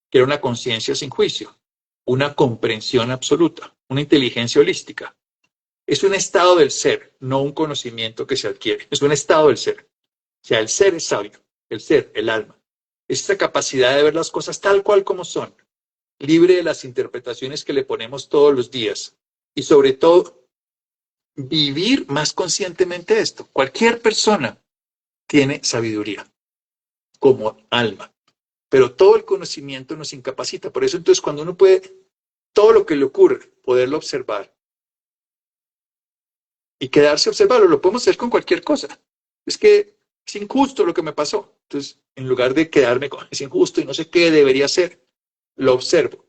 que era una conciencia sin juicio, una comprensión absoluta, una inteligencia holística. Es un estado del ser, no un conocimiento que se adquiere. Es un estado del ser. O sea, el ser es sabio, el ser, el alma. Es esa capacidad de ver las cosas tal cual como son, libre de las interpretaciones que le ponemos todos los días. Y sobre todo, vivir más conscientemente esto. Cualquier persona tiene sabiduría como alma, pero todo el conocimiento nos incapacita. Por eso entonces cuando uno puede, todo lo que le ocurre, poderlo observar y quedarse a observarlo, lo podemos hacer con cualquier cosa. Es que es injusto lo que me pasó. Entonces, en lugar de quedarme con es injusto y no sé qué debería ser, lo observo.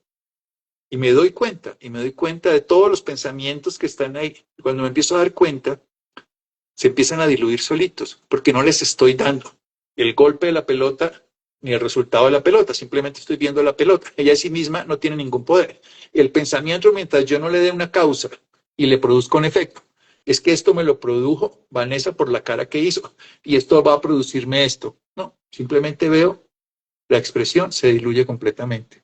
Y me doy cuenta de todos los pensamientos que están ahí. Cuando me empiezo a dar cuenta, se empiezan a diluir solitos, porque no les estoy dando el golpe de la pelota ni el resultado de la pelota, simplemente estoy viendo la pelota. Ella en sí misma no tiene ningún poder. El pensamiento, mientras yo no le dé una causa y le produzca un efecto, es que esto me lo produjo Vanessa por la cara que hizo, y esto va a producirme esto. No, simplemente veo la expresión, se diluye completamente.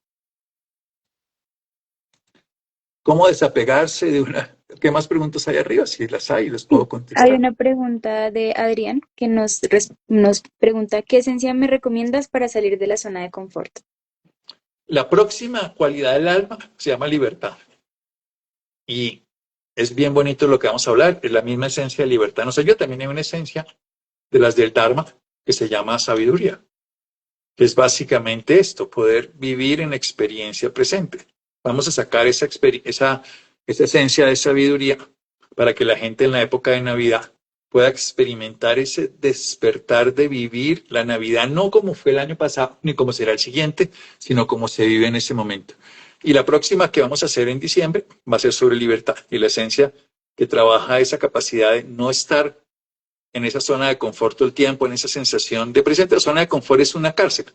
¿Cómo desapegarse de una? ¿Qué más preguntas hay arriba? Si las hay, les puedo Hay contestar. una pregunta de Adrián que nos pregunta, ¿qué esencia me recomiendas para salir de la zona de confort? La próxima cualidad del alma se llama libertad. Y es bien bonito lo que vamos a hablar, es la misma esencia de libertad. No sé, yo también hay una esencia de las del Dharma que se llama sabiduría, que es básicamente esto, poder vivir en experiencia presente. Vamos a sacar esa esencia de sabiduría para que la gente en la época de Navidad pueda experimentar ese despertar de vivir la Navidad no como fue el año pasado ni como será el siguiente, sino como se vive en ese momento. Y la próxima que vamos a hacer en diciembre va a ser sobre libertad y la esencia que trabaja esa capacidad de no estar en esa zona de confort todo el tiempo, en esa sensación de presente. La zona de confort es una cárcel,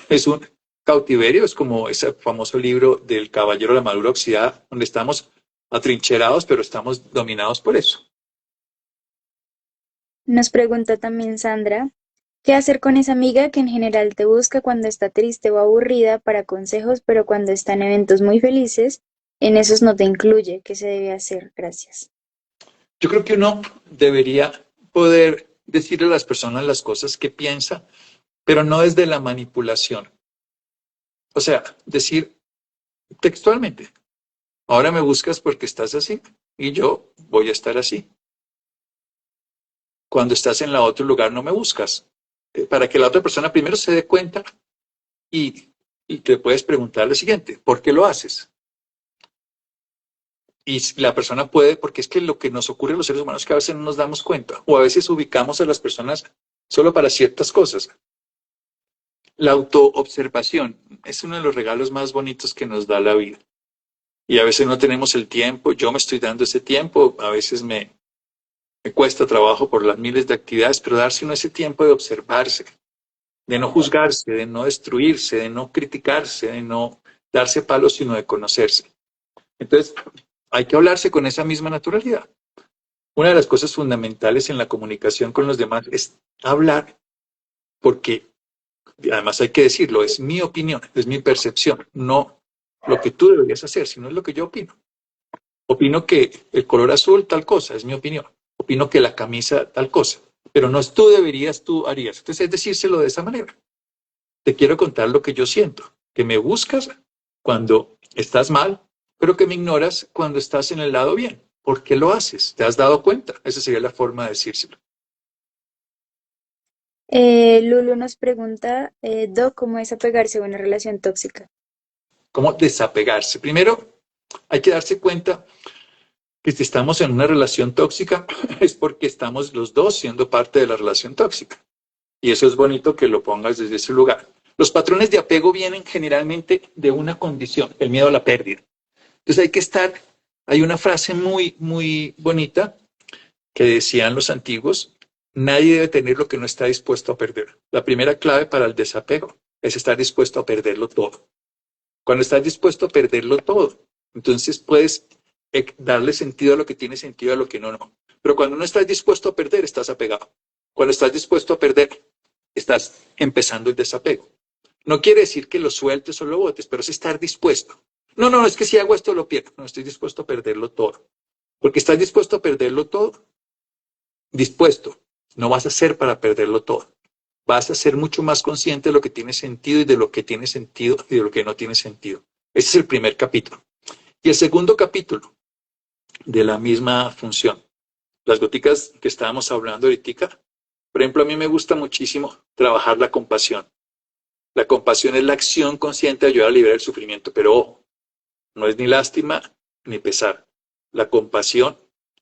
es un cautiverio, es como ese famoso libro del Caballero de la Armadura Oxidada, donde estamos atrincherados, pero estamos dominados por eso. Nos pregunta también Sandra, ¿qué hacer con esa amiga que en general te busca cuando está triste o aburrida para consejos, pero cuando está en eventos muy felices, en esos no te incluye? ¿Qué se debe hacer? Gracias. Yo creo que uno debería poder decirle a las personas las cosas que piensa, pero no desde la manipulación. O sea, decir textualmente, ahora me buscas porque estás así y yo voy a estar así. Cuando estás en la otro lugar no me buscas. Para que la otra persona primero se dé cuenta y, y te puedes preguntar lo siguiente, ¿por qué lo haces? Y la persona puede, porque es que lo que nos ocurre a los seres humanos es que a veces no nos damos cuenta, o a veces ubicamos a las personas solo para ciertas cosas. La autoobservación es uno de los regalos más bonitos que nos da la vida. Y a veces no tenemos el tiempo, yo me estoy dando ese tiempo, a veces me cuesta trabajo por las miles de actividades, pero darse uno ese tiempo de observarse, de no juzgarse, de no destruirse, de no criticarse, de no darse palos, sino de conocerse. Entonces, hay que hablarse con esa misma naturalidad. Una de las cosas fundamentales en la comunicación con los demás es hablar, porque además hay que decirlo, es mi opinión, es mi percepción, no lo que tú deberías hacer, sino es lo que yo opino. Opino que el color azul tal cosa, es mi opinión. Opino que la camisa tal cosa, pero no es tú deberías, tú harías. Entonces es decírselo de esa manera. Te quiero contar lo que yo siento, que me buscas cuando estás mal, pero que me ignoras cuando estás en el lado bien. ¿Por qué lo haces? ¿Te has dado cuenta? Esa sería la forma de decírselo. Lulu nos pregunta, Doc, ¿cómo es apegarse a una relación tóxica? ¿Cómo desapegarse? Primero, hay que darse cuenta que si estamos en una relación tóxica es porque estamos los dos siendo parte de la relación tóxica. Y eso es bonito que lo pongas desde ese lugar. Los patrones de apego vienen generalmente de una condición, el miedo a la pérdida. Entonces hay que estar, hay una frase muy, muy bonita que decían los antiguos, nadie debe tener lo que no está dispuesto a perder. La primera clave para el desapego es estar dispuesto a perderlo todo. Cuando estás dispuesto a perderlo todo, entonces puedes darle sentido a lo que tiene sentido, a lo que no, no. Pero cuando no estás dispuesto a perder, estás apegado. Cuando estás dispuesto a perder, estás empezando el desapego. No quiere decir que lo sueltes o lo botes, pero es estar dispuesto. No, no, es que si hago esto lo pierdo. No, estoy dispuesto a perderlo todo. Porque estás dispuesto a perderlo todo. Dispuesto. No vas a hacer para perderlo todo. Vas a ser mucho más consciente de lo que tiene sentido y de lo que tiene sentido y de lo que no tiene sentido. Ese es el primer capítulo. Y el segundo capítulo de la misma función. Las goticas que estábamos hablando ahorita, por ejemplo, a mí me gusta muchísimo trabajar la compasión. La compasión es la acción consciente de ayudar a liberar el sufrimiento, pero ojo, no es ni lástima ni pesar. La compasión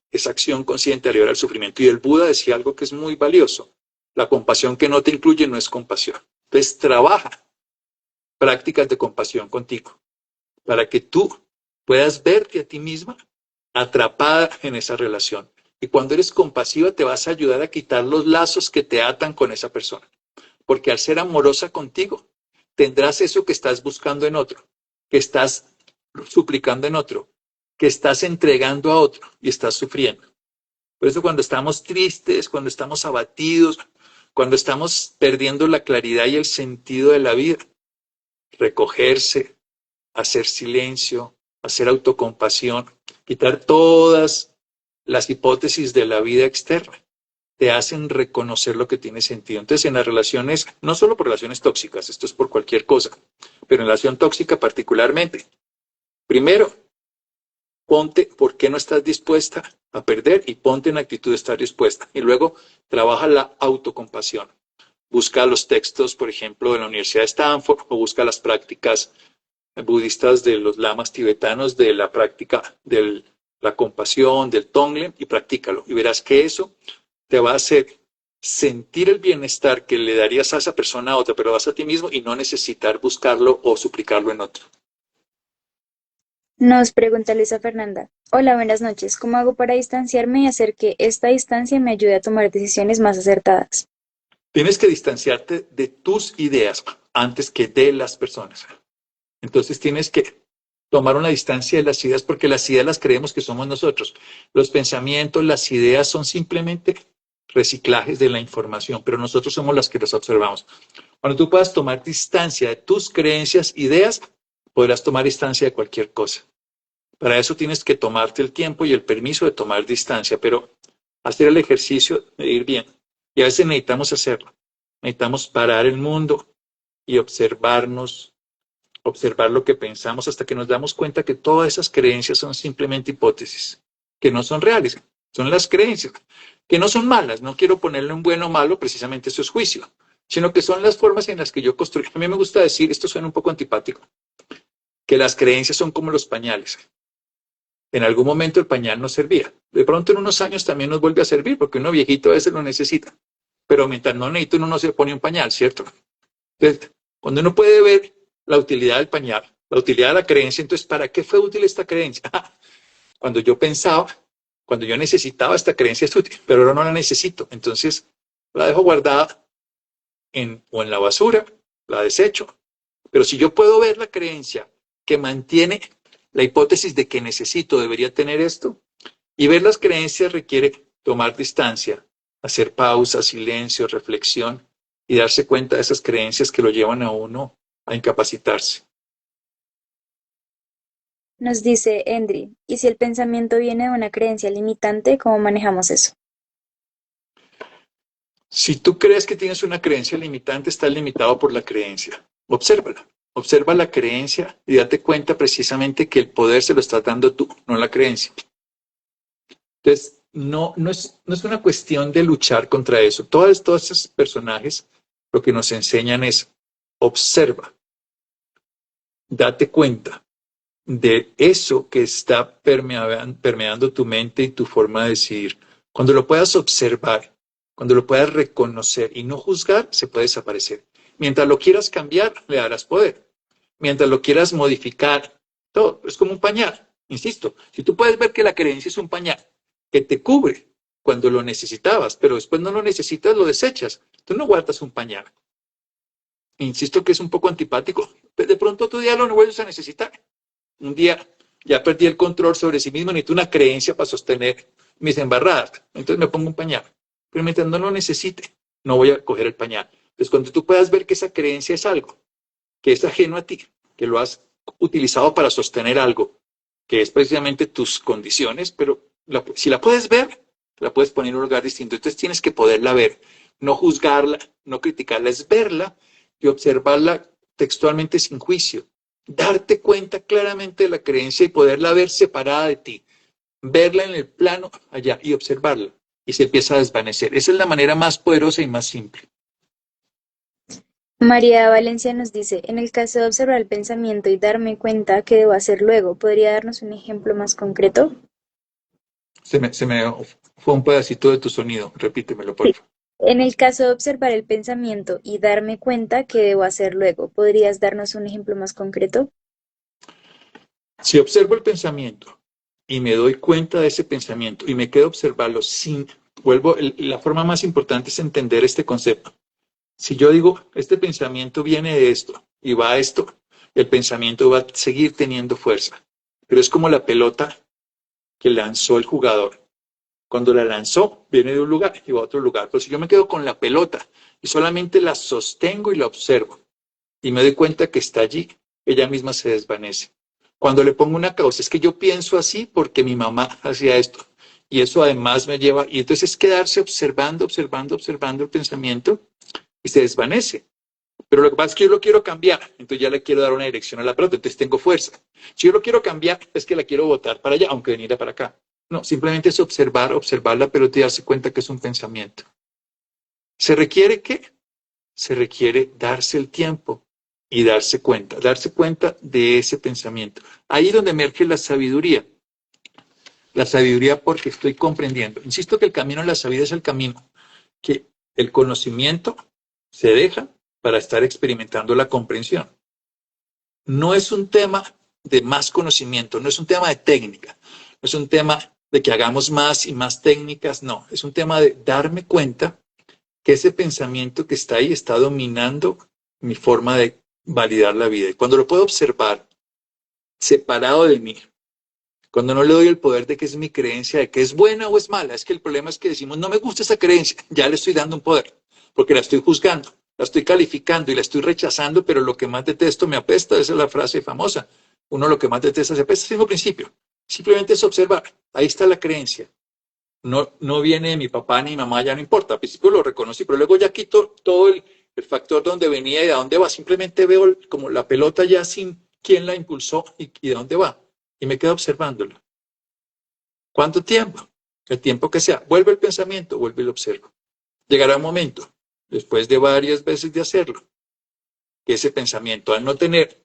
es acción consciente de aliviar el sufrimiento. Y el Buda decía algo que es muy valioso. La compasión que no te incluye no es compasión. Entonces trabaja prácticas de compasión contigo para que tú puedas verte a ti misma atrapada en esa relación. Y cuando eres compasiva te vas a ayudar a quitar los lazos que te atan con esa persona. Porque al ser amorosa contigo, tendrás eso que estás buscando en otro, que estás suplicando en otro, que estás entregando a otro y estás sufriendo. Por eso cuando estamos tristes, cuando estamos abatidos, cuando estamos perdiendo la claridad y el sentido de la vida, recogerse, hacer silencio, hacer autocompasión, quitar todas las hipótesis de la vida externa, te hacen reconocer lo que tiene sentido. Entonces, en las relaciones, no solo por relaciones tóxicas, esto es por cualquier cosa, pero en relación tóxica particularmente, primero, ponte por qué no estás dispuesta a perder y ponte en actitud de estar dispuesta. Y luego, trabaja la autocompasión. Busca los textos, por ejemplo, de la Universidad de Stanford o busca las prácticas budistas de los lamas tibetanos de la práctica de la compasión, del Tonglen y practícalo. Y verás que eso te va a hacer sentir el bienestar que le darías a esa persona a otra, pero vas a ti mismo y no necesitar buscarlo o suplicarlo en otro. Nos pregunta Luisa Fernanda. Hola, buenas noches. ¿Cómo hago para distanciarme y hacer que esta distancia me ayude a tomar decisiones más acertadas? Tienes que distanciarte de tus ideas antes que de las personas. Entonces tienes que tomar una distancia de las ideas porque las ideas las creemos que somos nosotros. Los pensamientos, las ideas son simplemente reciclajes de la información, pero nosotros somos las que las observamos. Cuando tú puedas tomar distancia de tus creencias, ideas, podrás tomar distancia de cualquier cosa. Para eso tienes que tomarte el tiempo y el permiso de tomar distancia, pero hacer el ejercicio de ir bien. Y a veces necesitamos hacerlo. Necesitamos parar el mundo y observarnos, observar lo que pensamos hasta que nos damos cuenta que todas esas creencias son simplemente hipótesis, que no son reales, son las creencias, que no son malas. No quiero ponerle un bueno o malo, precisamente eso es juicio, sino que son las formas en las que yo construyo. A mí me gusta decir, esto suena un poco antipático, que las creencias son como los pañales. En algún momento el pañal nos servía. De pronto en unos años también nos vuelve a servir, porque uno viejito a veces lo necesita. Pero mientras no necesita, uno no se pone un pañal, ¿cierto? Entonces, cuando uno puede ver la utilidad del pañal, la utilidad de la creencia, entonces, ¿para qué fue útil esta creencia? Cuando yo pensaba, cuando yo necesitaba esta creencia es útil, pero ahora no la necesito. Entonces, la dejo guardada o en la basura, la desecho. Pero si yo puedo ver la creencia que mantiene la hipótesis de que necesito, debería tener esto, y ver las creencias requiere tomar distancia, hacer pausa, silencio, reflexión y darse cuenta de esas creencias que lo llevan a uno a incapacitarse. Nos dice Endri, ¿y si el pensamiento viene de una creencia limitante, cómo manejamos eso? Si tú crees que tienes una creencia limitante, estás limitado por la creencia. Obsérvala. Observa la creencia y date cuenta precisamente que el poder se lo estás dando tú, no la creencia. Entonces, no es una cuestión de luchar contra eso. Todos esos personajes lo que nos enseñan es observa, date cuenta de eso que está permeando tu mente y tu forma de decidir. Cuando lo puedas observar, cuando lo puedas reconocer y no juzgar, se puede desaparecer. Mientras lo quieras cambiar, le darás poder. Mientras lo quieras modificar, todo es como un pañal. Insisto, si tú puedes ver que la creencia es un pañal que te cubre cuando lo necesitabas, pero después no lo necesitas, lo desechas. Tú no guardas un pañal. Insisto que es un poco antipático, pero de pronto otro día lo vuelves a necesitar. Un día ya perdí el control sobre sí mismo, necesito una creencia para sostener mis embarradas. Entonces me pongo un pañal. Pero mientras no lo necesite, no voy a coger el pañal. Entonces cuando tú puedas ver que esa creencia es algo que es ajeno a ti, que lo has utilizado para sostener algo, que es precisamente tus condiciones, pero si la puedes ver, la puedes poner en un lugar distinto. Entonces tienes que poderla ver, no juzgarla, no criticarla, es verla y observarla textualmente sin juicio. Darte cuenta claramente de la creencia y poderla ver separada de ti. Verla en el plano allá y observarla. Y se empieza a desvanecer. Esa es la manera más poderosa y más simple. María Valencia nos dice, en el caso de observar el pensamiento y darme cuenta qué debo hacer luego, ¿podría darnos un ejemplo más concreto? Se me fue un pedacito de tu sonido. Repítemelo, por Sí. favor. En el caso de observar el pensamiento y darme cuenta qué debo hacer luego, ¿podrías darnos un ejemplo más concreto? Si observo el pensamiento y me doy cuenta de ese pensamiento y me quedo a observarlo sin, la forma más importante es entender este concepto. Si yo digo, este pensamiento viene de esto y va a esto, el pensamiento va a seguir teniendo fuerza. Pero es como la pelota que lanzó el jugador. Cuando la lanzó, viene de un lugar y va a otro lugar. Pero si yo me quedo con la pelota y solamente la sostengo y la observo y me doy cuenta que está allí, ella misma se desvanece. Cuando le pongo una causa, es que yo pienso así porque mi mamá hacía esto. Y eso además me lleva, y entonces es quedarse observando, observando, observando el pensamiento y se desvanece. Pero lo que pasa es que yo lo quiero cambiar, entonces ya le quiero dar una dirección a la pelota, entonces tengo fuerza. Si yo lo quiero cambiar, es que la quiero botar para allá, aunque venir para acá. No, simplemente es observar, observar la pelota y darse cuenta que es un pensamiento. ¿Se requiere qué? Se requiere darse el tiempo y darse cuenta de ese pensamiento. Ahí es donde emerge la sabiduría. La sabiduría porque estoy comprendiendo. Insisto que el camino en la sabiduría es el camino que el conocimiento se deja para estar experimentando la comprensión. No es un tema de más conocimiento, no es un tema de técnica, no es un tema de que hagamos más y más técnicas, no, es un tema de darme cuenta que ese pensamiento que está ahí está dominando mi forma de validar la vida. Y cuando lo puedo observar separado de mí, cuando no le doy el poder de que es mi creencia, de que es buena o es mala, es que el problema es que decimos, no me gusta esa creencia, ya le estoy dando un poder, porque la estoy juzgando, la estoy calificando y la estoy rechazando, pero lo que más detesto me apesta, esa es la frase famosa. Uno lo que más detesta se apesta, es el mismo principio. Simplemente es observar, ahí está la creencia. No, no viene de mi papá ni mi mamá, ya no importa. Al principio lo reconocí, pero luego ya quito todo el factor de dónde venía y de dónde va. Simplemente veo como la pelota ya sin quién la impulsó y de dónde va. Y me quedo observándolo. ¿Cuánto tiempo? El tiempo que sea. Vuelve el pensamiento, vuelve y lo observo. Llegará un momento, después de varias veces de hacerlo, que ese pensamiento, al no tener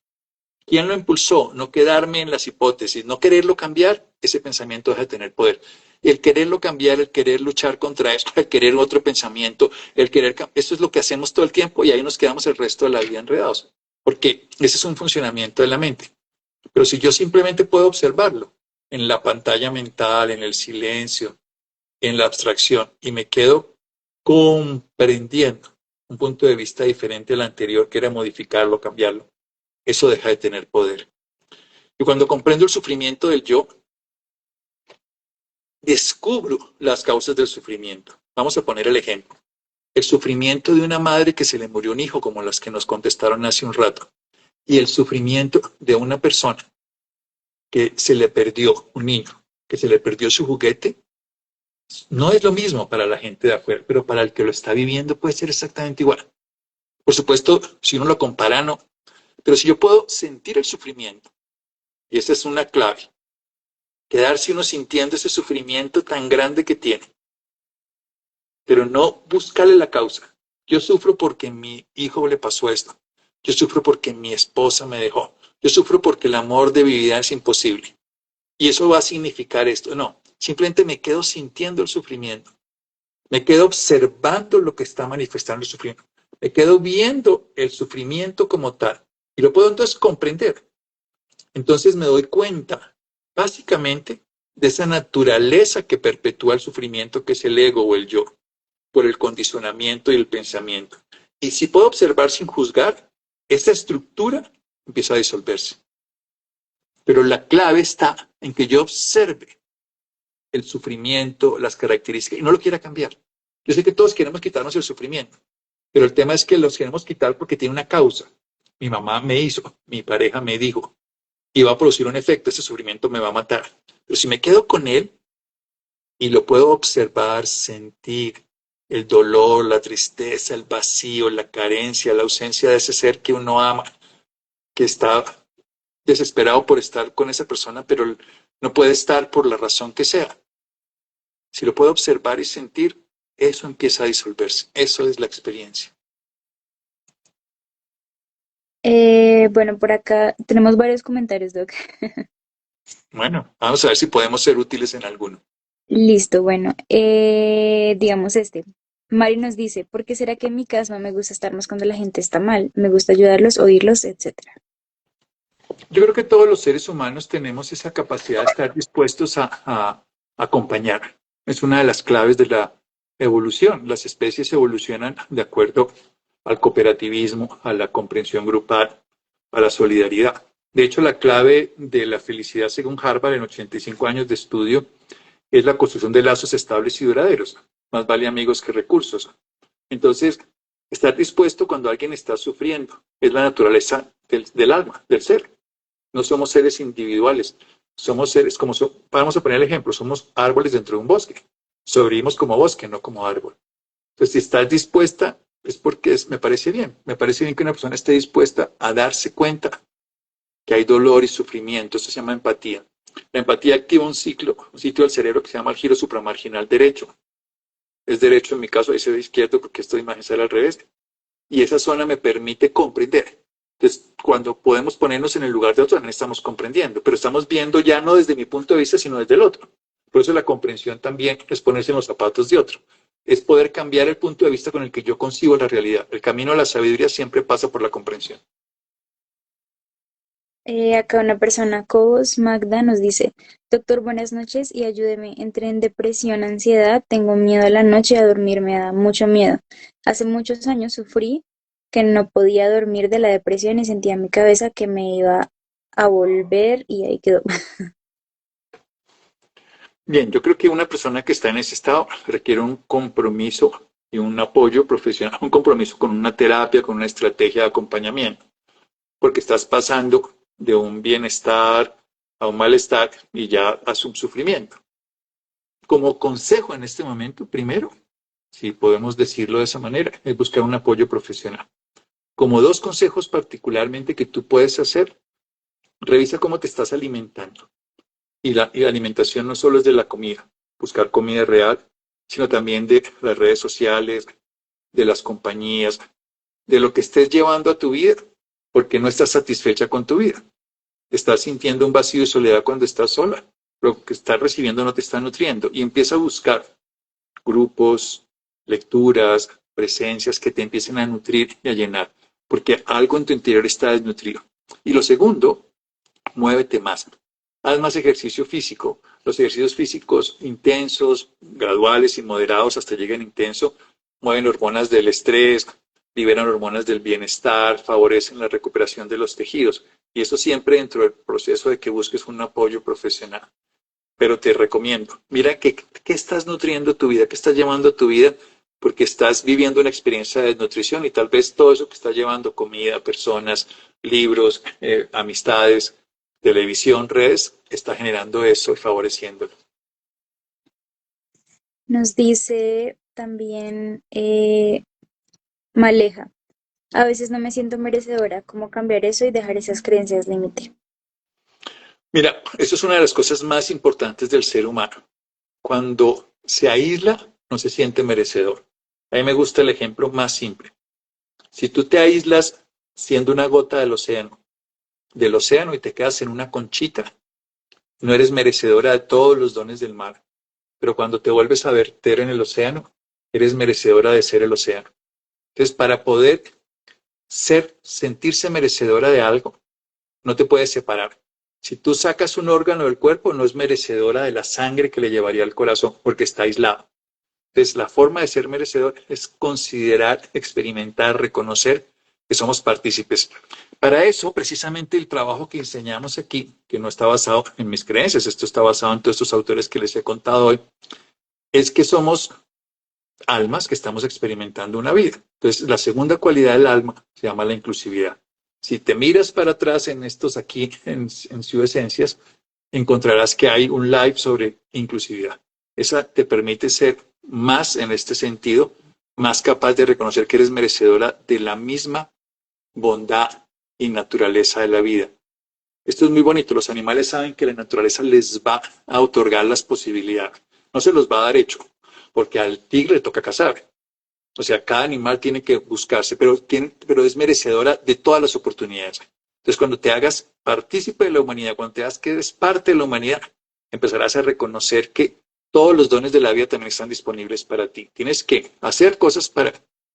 quién lo impulsó, no quedarme en las hipótesis, no quererlo cambiar, ese pensamiento deja de tener poder. Y el quererlo cambiar, el querer luchar contra eso, el querer otro pensamiento, el querer, eso es lo que hacemos todo el tiempo y ahí nos quedamos el resto de la vida enredados. Porque ese es un funcionamiento de la mente. Pero si yo simplemente puedo observarlo en la pantalla mental, en el silencio, en la abstracción, y me quedo comprendiendo un punto de vista diferente al anterior, que era modificarlo, cambiarlo, eso deja de tener poder. Y cuando comprendo el sufrimiento del yo, descubro las causas del sufrimiento. Vamos a poner el ejemplo. El sufrimiento de una madre que se le murió un hijo, como las que nos contestaron hace un rato, y el sufrimiento de una persona que se le perdió, un niño, que se le perdió su juguete, no es lo mismo para la gente de afuera, pero para el que lo está viviendo puede ser exactamente igual. Por supuesto, si uno lo compara, no. Pero si yo puedo sentir el sufrimiento, y esa es una clave, quedarse uno sintiendo ese sufrimiento tan grande que tiene, pero no buscarle la causa. Yo sufro porque a mi hijo le pasó esto. Yo sufro porque mi esposa me dejó. Yo sufro porque el amor de mi vida es imposible. Y eso va a significar esto. No, simplemente me quedo sintiendo el sufrimiento. Me quedo observando lo que está manifestando el sufrimiento. Me quedo viendo el sufrimiento como tal. Y lo puedo entonces comprender. Entonces me doy cuenta, básicamente, de esa naturaleza que perpetúa el sufrimiento, que es el ego o el yo, por el condicionamiento y el pensamiento. Y si puedo observar sin juzgar, esa estructura empieza a disolverse. Pero la clave está en que yo observe el sufrimiento, las características, y no lo quiera cambiar. Yo sé que todos queremos quitarnos el sufrimiento, pero el tema es que los queremos quitar porque tiene una causa. Mi mamá me hizo, mi pareja me dijo, y va a producir un efecto, ese sufrimiento me va a matar. Pero si me quedo con él, y lo puedo observar, sentir el dolor, la tristeza, el vacío, la carencia, la ausencia de ese ser que uno ama, que está desesperado por estar con esa persona, pero no puede estar por la razón que sea. Si lo puedo observar y sentir, eso empieza a disolverse. Eso es la experiencia. Bueno, por acá tenemos varios comentarios, Doc. Bueno, vamos a ver si podemos ser útiles en alguno. Listo, bueno, digamos este. Mari nos dice, ¿por qué será que en mi caso no me gusta estar más cuando la gente está mal? Me gusta ayudarlos, oírlos, etcétera. Yo creo que todos los seres humanos tenemos esa capacidad de estar dispuestos a acompañar. Es una de las claves de la evolución. Las especies evolucionan de acuerdo al cooperativismo, a la comprensión grupal, a la solidaridad. De hecho, la clave de la felicidad, según Harvard, en 85 años de estudio, es la construcción de lazos estables y duraderos. Más vale amigos que recursos. Entonces, estar dispuesto cuando alguien está sufriendo es la naturaleza del alma, del ser. No somos seres individuales, somos seres como vamos a poner el ejemplo, somos árboles dentro de un bosque. Sobrevivimos como bosque, no como árbol. Entonces, si estás dispuesta, es porque me parece bien. Me parece bien que una persona esté dispuesta a darse cuenta que hay dolor y sufrimiento. Eso se llama empatía. La empatía activa un sitio del cerebro que se llama el giro supramarginal derecho. Es derecho en mi caso, ahí se ve izquierdo porque esta imagen sale al revés. Y esa zona me permite comprender. Entonces, cuando podemos ponernos en el lugar de otro, también estamos comprendiendo, pero estamos viendo ya no desde mi punto de vista, sino desde el otro. Por eso la comprensión también es ponerse en los zapatos de otro. Es poder cambiar el punto de vista con el que yo concibo la realidad. El camino a la sabiduría siempre pasa por la comprensión. Acá una persona, Cobos Magda, nos dice, doctor, buenas noches y ayúdeme. Entré en depresión, ansiedad, tengo miedo a la noche, a dormir me da mucho miedo. Hace muchos años sufrí que no podía dormir de la depresión y sentía en mi cabeza que me iba a volver y ahí quedó. Bien, yo creo que una persona que está en ese estado requiere un compromiso y un apoyo profesional, un compromiso con una terapia, con una estrategia de acompañamiento, porque estás pasando de un bienestar a un malestar y ya a un sufrimiento. Como consejo en este momento, primero, si podemos decirlo de esa manera, es buscar un apoyo profesional. Como dos consejos particularmente que tú puedes hacer, revisa cómo te estás alimentando. Y la alimentación no solo es de la comida, buscar comida real, sino también de las redes sociales, de las compañías, de lo que estés llevando a tu vida, porque no estás satisfecha con tu vida. Estás sintiendo un vacío y soledad cuando estás sola. Lo que estás recibiendo no te está nutriendo. Y empieza a buscar grupos, lecturas, presencias que te empiecen a nutrir y a llenar, porque algo en tu interior está desnutrido. Y lo segundo, muévete más. Haz más ejercicio físico. Los ejercicios físicos intensos, graduales y moderados hasta llegar intenso, mueven hormonas del estrés, liberan hormonas del bienestar, favorecen la recuperación de los tejidos. Y eso siempre dentro del proceso de que busques un apoyo profesional. Pero te recomiendo, mira qué estás nutriendo tu vida, qué estás llevando a tu vida, porque estás viviendo una experiencia de desnutrición y tal vez todo eso que estás llevando, comida, personas, libros, amistades, televisión, redes, está generando eso y favoreciéndolo. Nos dice también Maleja, a veces no me siento merecedora, ¿cómo cambiar eso y dejar esas creencias límite? Mira, eso es una de las cosas más importantes del ser humano. Cuando se aísla, no se siente merecedor. A mí me gusta el ejemplo más simple. Si tú te aíslas siendo una gota del océano y te quedas en una conchita, no eres merecedora de todos los dones del mar. Pero cuando te vuelves a verter en el océano, eres merecedora de ser el océano. Entonces, para poder sentirse merecedora de algo, no te puedes separar. Si tú sacas un órgano del cuerpo, no es merecedora de la sangre que le llevaría al corazón, porque está aislado. Entonces, la forma de ser merecedor es considerar, experimentar, reconocer que somos partícipes. Para eso, precisamente el trabajo que enseñamos aquí, que no está basado en mis creencias, esto está basado en todos estos autores que les he contado hoy, es que somos almas que estamos experimentando una vida. Entonces, la segunda cualidad del alma se llama la inclusividad. Si te miras para atrás en estos aquí, en su esencias, encontrarás que hay un live sobre inclusividad. Esa te permite ser más en este sentido, más capaz de reconocer que eres merecedora de la misma bondad y naturaleza de la vida. Esto es muy bonito. Los animales saben que la naturaleza les va a otorgar las posibilidades. No se los va a dar hecho, porque al tigre le toca cazar. O sea, cada animal tiene que buscarse, pero es merecedora de todas las oportunidades. Entonces, cuando te hagas partícipe de la humanidad, cuando te hagas que eres parte de la humanidad, empezarás a reconocer que todos los dones de la vida también están disponibles para ti. Tienes que hacer cosas para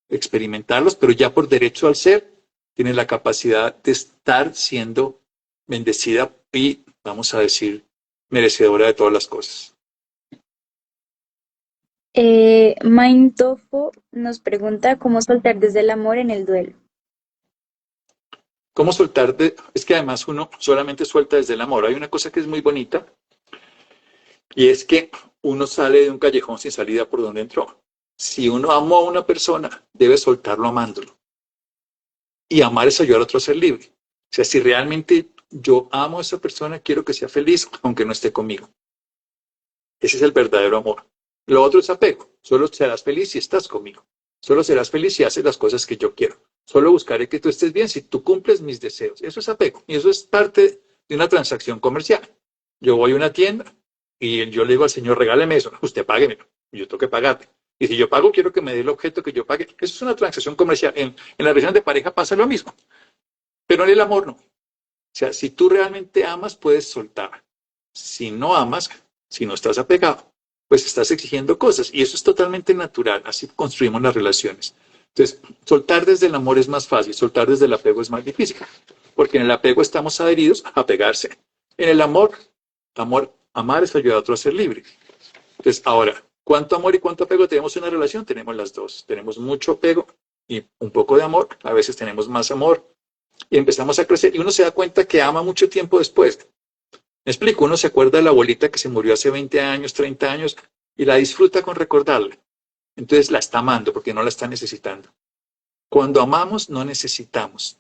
experimentarlos, pero ya por derecho al ser, tienes la capacidad de estar siendo bendecida y, vamos a decir, merecedora de todas las cosas. Maintofo nos pregunta cómo soltar desde el amor en el duelo. ¿Cómo soltar? Es que además uno solamente suelta desde el amor. Hay una cosa que es muy bonita y es que uno sale de un callejón sin salida por donde entró. Si uno amó a una persona, debe soltarlo amándolo. Y amar es ayudar a otro a ser libre. O sea, si realmente yo amo a esa persona, quiero que sea feliz, aunque no esté conmigo. Ese es el verdadero amor. Lo otro es apego. Solo serás feliz si estás conmigo. Solo serás feliz si haces las cosas que yo quiero. Solo buscaré que tú estés bien si tú cumples mis deseos. Eso es apego. Y eso es parte de una transacción comercial. Yo voy a una tienda y yo le digo al señor, regáleme eso. Usted págueme. Yo tengo que pagarle. Y si yo pago, quiero que me dé el objeto que yo pague. Eso es una transacción comercial. En la relación de pareja pasa lo mismo. Pero en el amor no. O sea, si tú realmente amas, puedes soltar. Si no amas, si no estás apegado, pues estás exigiendo cosas. Y eso es totalmente natural. Así construimos las relaciones. Entonces, soltar desde el amor es más fácil, soltar desde el apego es más difícil. Porque en el apego estamos adheridos a apegarse. En el amor, amar es ayudar a otro a ser libre. Entonces, ahora, ¿cuánto amor y cuánto apego tenemos en una relación? Tenemos las dos. Tenemos mucho apego y un poco de amor. A veces tenemos más amor y empezamos a crecer y uno se da cuenta que ama mucho tiempo después. Me explico, uno se acuerda de la abuelita que se murió hace 20 años, 30 años y la disfruta con recordarla. Entonces la está amando porque no la está necesitando. Cuando amamos no necesitamos.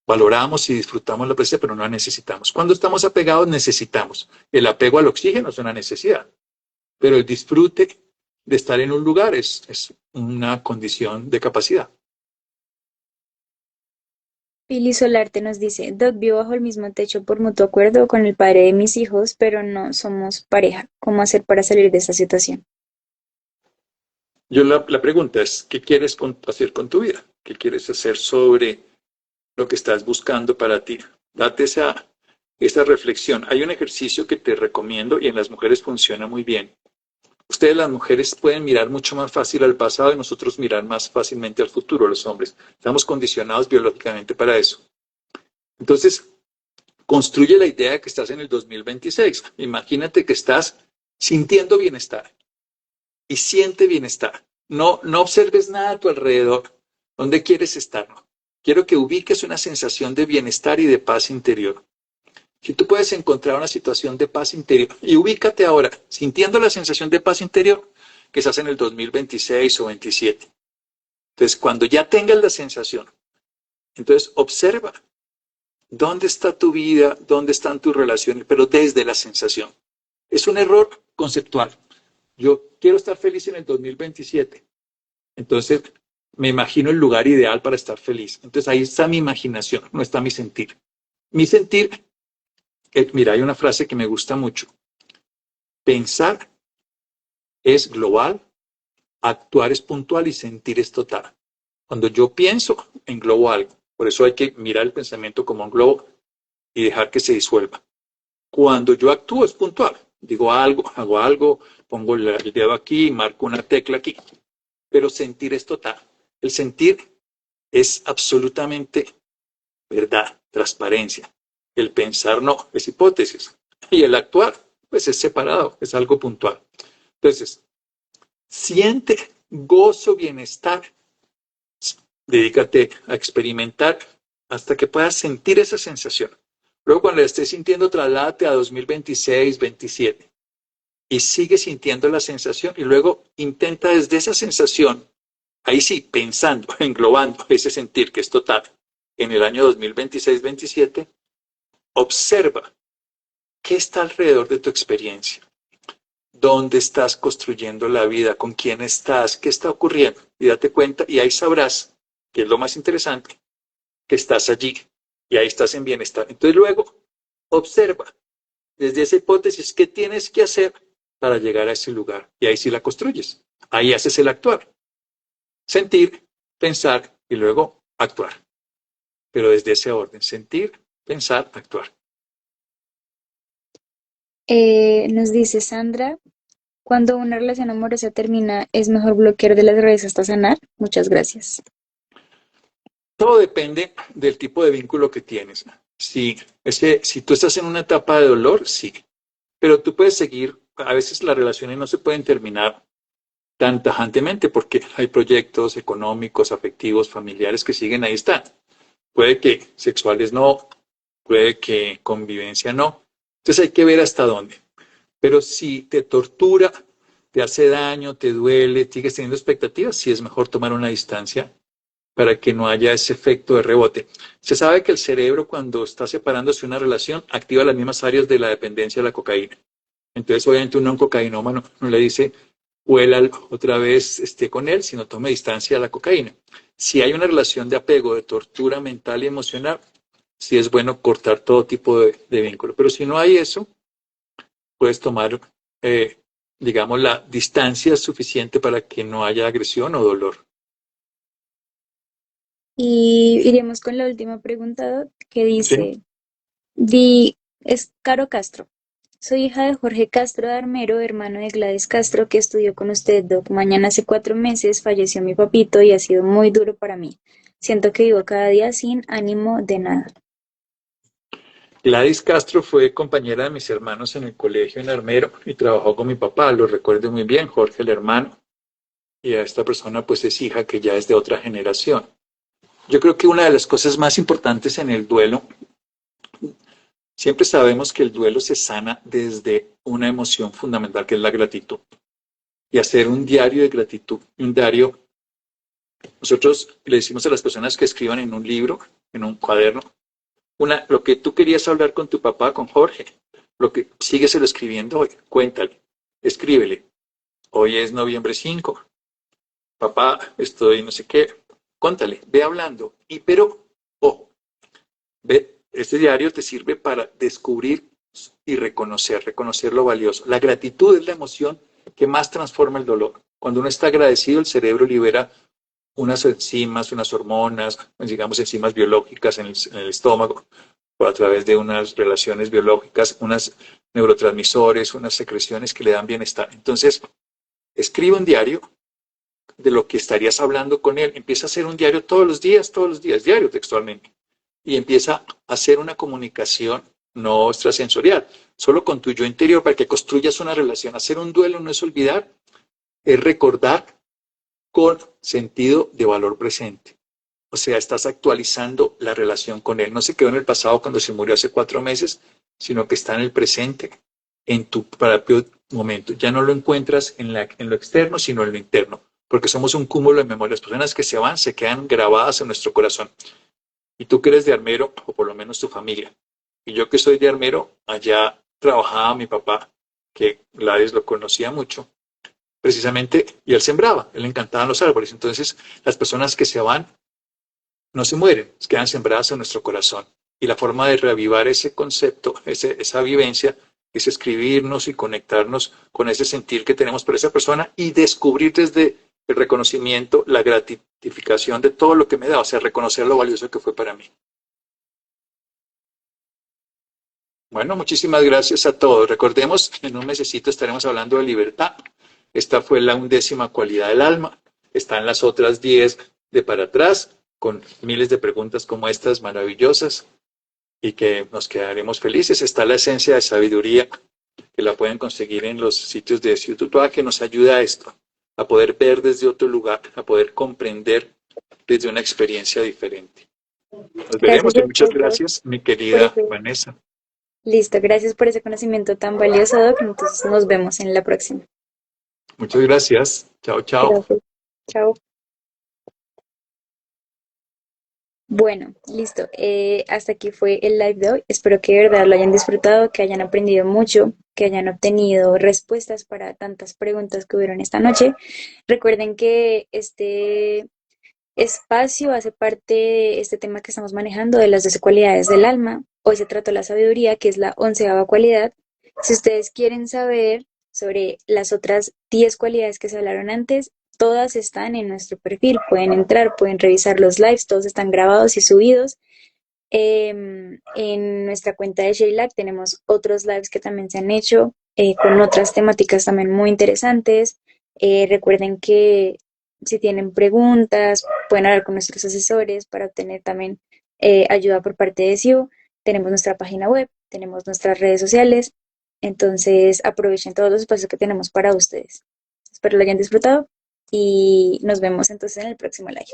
Valoramos y disfrutamos la presencia, pero no la necesitamos. Cuando estamos apegados necesitamos. El apego al oxígeno es una necesidad, pero el disfrute de estar en un lugar es una condición de capacidad. Pili Solarte nos dice, Doc, vivo bajo el mismo techo por mutuo acuerdo con el padre de mis hijos, pero no somos pareja. ¿Cómo hacer para salir de esta situación? La pregunta es, ¿qué quieres hacer con tu vida? ¿Qué quieres hacer sobre lo que estás buscando para ti? Date esa reflexión. Hay un ejercicio que te recomiendo y en las mujeres funciona muy bien. Ustedes las mujeres pueden mirar mucho más fácil al pasado y nosotros mirar más fácilmente al futuro, los hombres. Estamos condicionados biológicamente para eso. Entonces, construye la idea de que estás en el 2026. Imagínate que estás sintiendo bienestar y siente bienestar. No observes nada a tu alrededor. ¿Dónde quieres estar? No. Quiero que ubiques una sensación de bienestar y de paz interior. Si tú puedes encontrar una situación de paz interior y ubícate ahora, sintiendo la sensación de paz interior, que estás en el 2026 o 27. Entonces, cuando ya tengas la sensación, entonces observa dónde está tu vida, dónde están tus relaciones, pero desde la sensación. Es un error conceptual. Yo quiero estar feliz en el 2027. Entonces, me imagino el lugar ideal para estar feliz. Entonces, ahí está mi imaginación, no está mi sentir. Mi sentir, mira, hay una frase que me gusta mucho. Pensar es global, actuar es puntual y sentir es total. Cuando yo pienso, englobo algo. Por eso hay que mirar el pensamiento como un globo y dejar que se disuelva. Cuando yo actúo es puntual. Digo algo, hago algo, pongo el dedo aquí, marco una tecla aquí. Pero sentir es total. El sentir es absolutamente verdad, transparencia. El pensar no, es hipótesis. Y el actuar, pues es separado, es algo puntual. Entonces, siente gozo, bienestar. Dedícate a experimentar hasta que puedas sentir esa sensación. Luego, cuando la estés sintiendo, trasládate a 2026, 27 y sigue sintiendo la sensación y luego intenta desde esa sensación, ahí sí, pensando, englobando ese sentir que es total, en el año 2026, 27, observa qué está alrededor de tu experiencia. dónde estás construyendo la vida, con quién estás, qué está ocurriendo. Y date cuenta, y ahí sabrás, que es lo más interesante, que estás allí y ahí estás en bienestar. Entonces luego observa desde esa hipótesis qué tienes que hacer para llegar a ese lugar. Y ahí sí la construyes. Ahí haces el actuar. Sentir, pensar y luego actuar. Pero desde ese orden, sentir, pensar, actuar. Nos dice Sandra, cuando una relación amorosa termina, ¿es mejor bloquear de las redes hasta sanar? Muchas gracias. Todo depende del tipo de vínculo que tienes. Si tú estás en una etapa de dolor, sí. Pero tú puedes seguir, a veces las relaciones no se pueden terminar tan tajantemente porque hay proyectos económicos, afectivos, familiares que siguen ahí están. Puede que sexuales no, puede que convivencia no. Entonces hay que ver hasta dónde. Pero si te tortura, te hace daño, te duele, sigues teniendo expectativas, sí es mejor tomar una distancia para que no haya ese efecto de rebote. Se sabe que el cerebro cuando está separándose de una relación activa las mismas áreas de la dependencia de la cocaína. Entonces obviamente un cocainómano no le dice huela otra vez esté con él, sino tome distancia a la cocaína. Si hay una relación de apego, de tortura mental y emocional, sí es bueno cortar todo tipo de vínculo. Pero si no hay eso, puedes tomar, digamos, la distancia suficiente para que no haya agresión o dolor. Y iremos con la última pregunta que ¿Sí? dice, es Caro Castro. Soy hija de Jorge Castro de Armero, hermano de Gladys Castro, que estudió con usted, Doc. Mañana hace 4 meses falleció mi papito y ha sido muy duro para mí. Siento que vivo cada día sin ánimo de nada. Gladys Castro fue compañera de mis hermanos en el colegio en Armero y trabajó con mi papá, lo recuerdo muy bien, Jorge el hermano, y a esta persona pues es hija que ya es de otra generación. Yo creo que una de las cosas más importantes en el duelo, siempre sabemos que el duelo se sana desde una emoción fundamental que es la gratitud. Y hacer un diario de gratitud, un diario, nosotros le decimos a las personas que escriban en un libro, en un cuaderno, lo que tú querías hablar con tu papá, con Jorge, lo que sígueselo escribiendo hoy, cuéntale, escríbele. Hoy es noviembre 5, papá, estoy no sé qué, cuéntale, ve hablando. Pero, ojo, ve, este diario te sirve para descubrir y reconocer lo valioso. La gratitud es la emoción que más transforma el dolor. Cuando uno está agradecido, el cerebro libera unas enzimas, unas hormonas, digamos enzimas biológicas en el estómago, o a través de unas relaciones biológicas, unas neurotransmisores, unas secreciones que le dan bienestar. Entonces, escribe un diario de lo que estarías hablando con él. Empieza a hacer un diario todos los días, diario textualmente. Y empieza a hacer una comunicación no extrasensorial, solo con tu yo interior para que construyas una relación. Hacer un duelo no es olvidar, es recordar con sentido de valor presente. O sea, estás actualizando la relación con él. No se quedó en el pasado cuando se murió hace 4 meses, sino que está en el presente, en tu propio momento. Ya no lo encuentras en lo externo, sino en lo interno, porque somos un cúmulo de memorias. Personas que se van, se quedan grabadas en nuestro corazón. Y tú que eres de Armero, o por lo menos tu familia. Y yo que soy de Armero, allá trabajaba mi papá, que Gladys lo conocía mucho, precisamente, y él sembraba, él le encantaban los árboles. Entonces, las personas que se van no se mueren, quedan sembradas en nuestro corazón. Y la forma de reavivar ese concepto, esa vivencia, es escribirnos y conectarnos con ese sentir que tenemos por esa persona y descubrir desde el reconocimiento la gratificación de todo lo que me da, o sea, reconocer lo valioso que fue para mí. Bueno, muchísimas gracias a todos. Recordemos, en un mesecito estaremos hablando de libertad. Esta fue la 11ª cualidad del alma. Están las otras 10 de para atrás, con miles de preguntas como estas maravillosas y que nos quedaremos felices. Está la esencia de sabiduría, que la pueden conseguir en los sitios de YouTube, que nos ayuda a esto, a poder ver desde otro lugar, a poder comprender desde una experiencia diferente. Nos veremos Gracias y a muchas todos gracias, mi por querida ese, Vanessa. listo, gracias por ese conocimiento tan valioso, Doc. Entonces nos vemos en la próxima. Muchas gracias. Chao, chao. Gracias. Chao. Bueno, listo. Hasta aquí fue el live de hoy. Espero que de verdad lo hayan disfrutado, que hayan aprendido mucho, que hayan obtenido respuestas para tantas preguntas que hubieron esta noche. Recuerden que este espacio hace parte de este tema que estamos manejando de las 12 cualidades del alma. Hoy se trató la sabiduría, que es la 11ª cualidad. Si ustedes quieren saber sobre las otras 10 cualidades que se hablaron antes, todas están en nuestro perfil. Pueden entrar, pueden revisar los lives, todos están grabados y subidos. En nuestra cuenta de Shaylac tenemos otros lives que también se han hecho con otras temáticas también muy interesantes. Recuerden que si tienen preguntas, pueden hablar con nuestros asesores para obtener también ayuda por parte de SIU. Tenemos nuestra página web, tenemos nuestras redes sociales, entonces aprovechen todos los espacios que tenemos para ustedes. Espero lo hayan disfrutado y nos vemos entonces en el próximo live.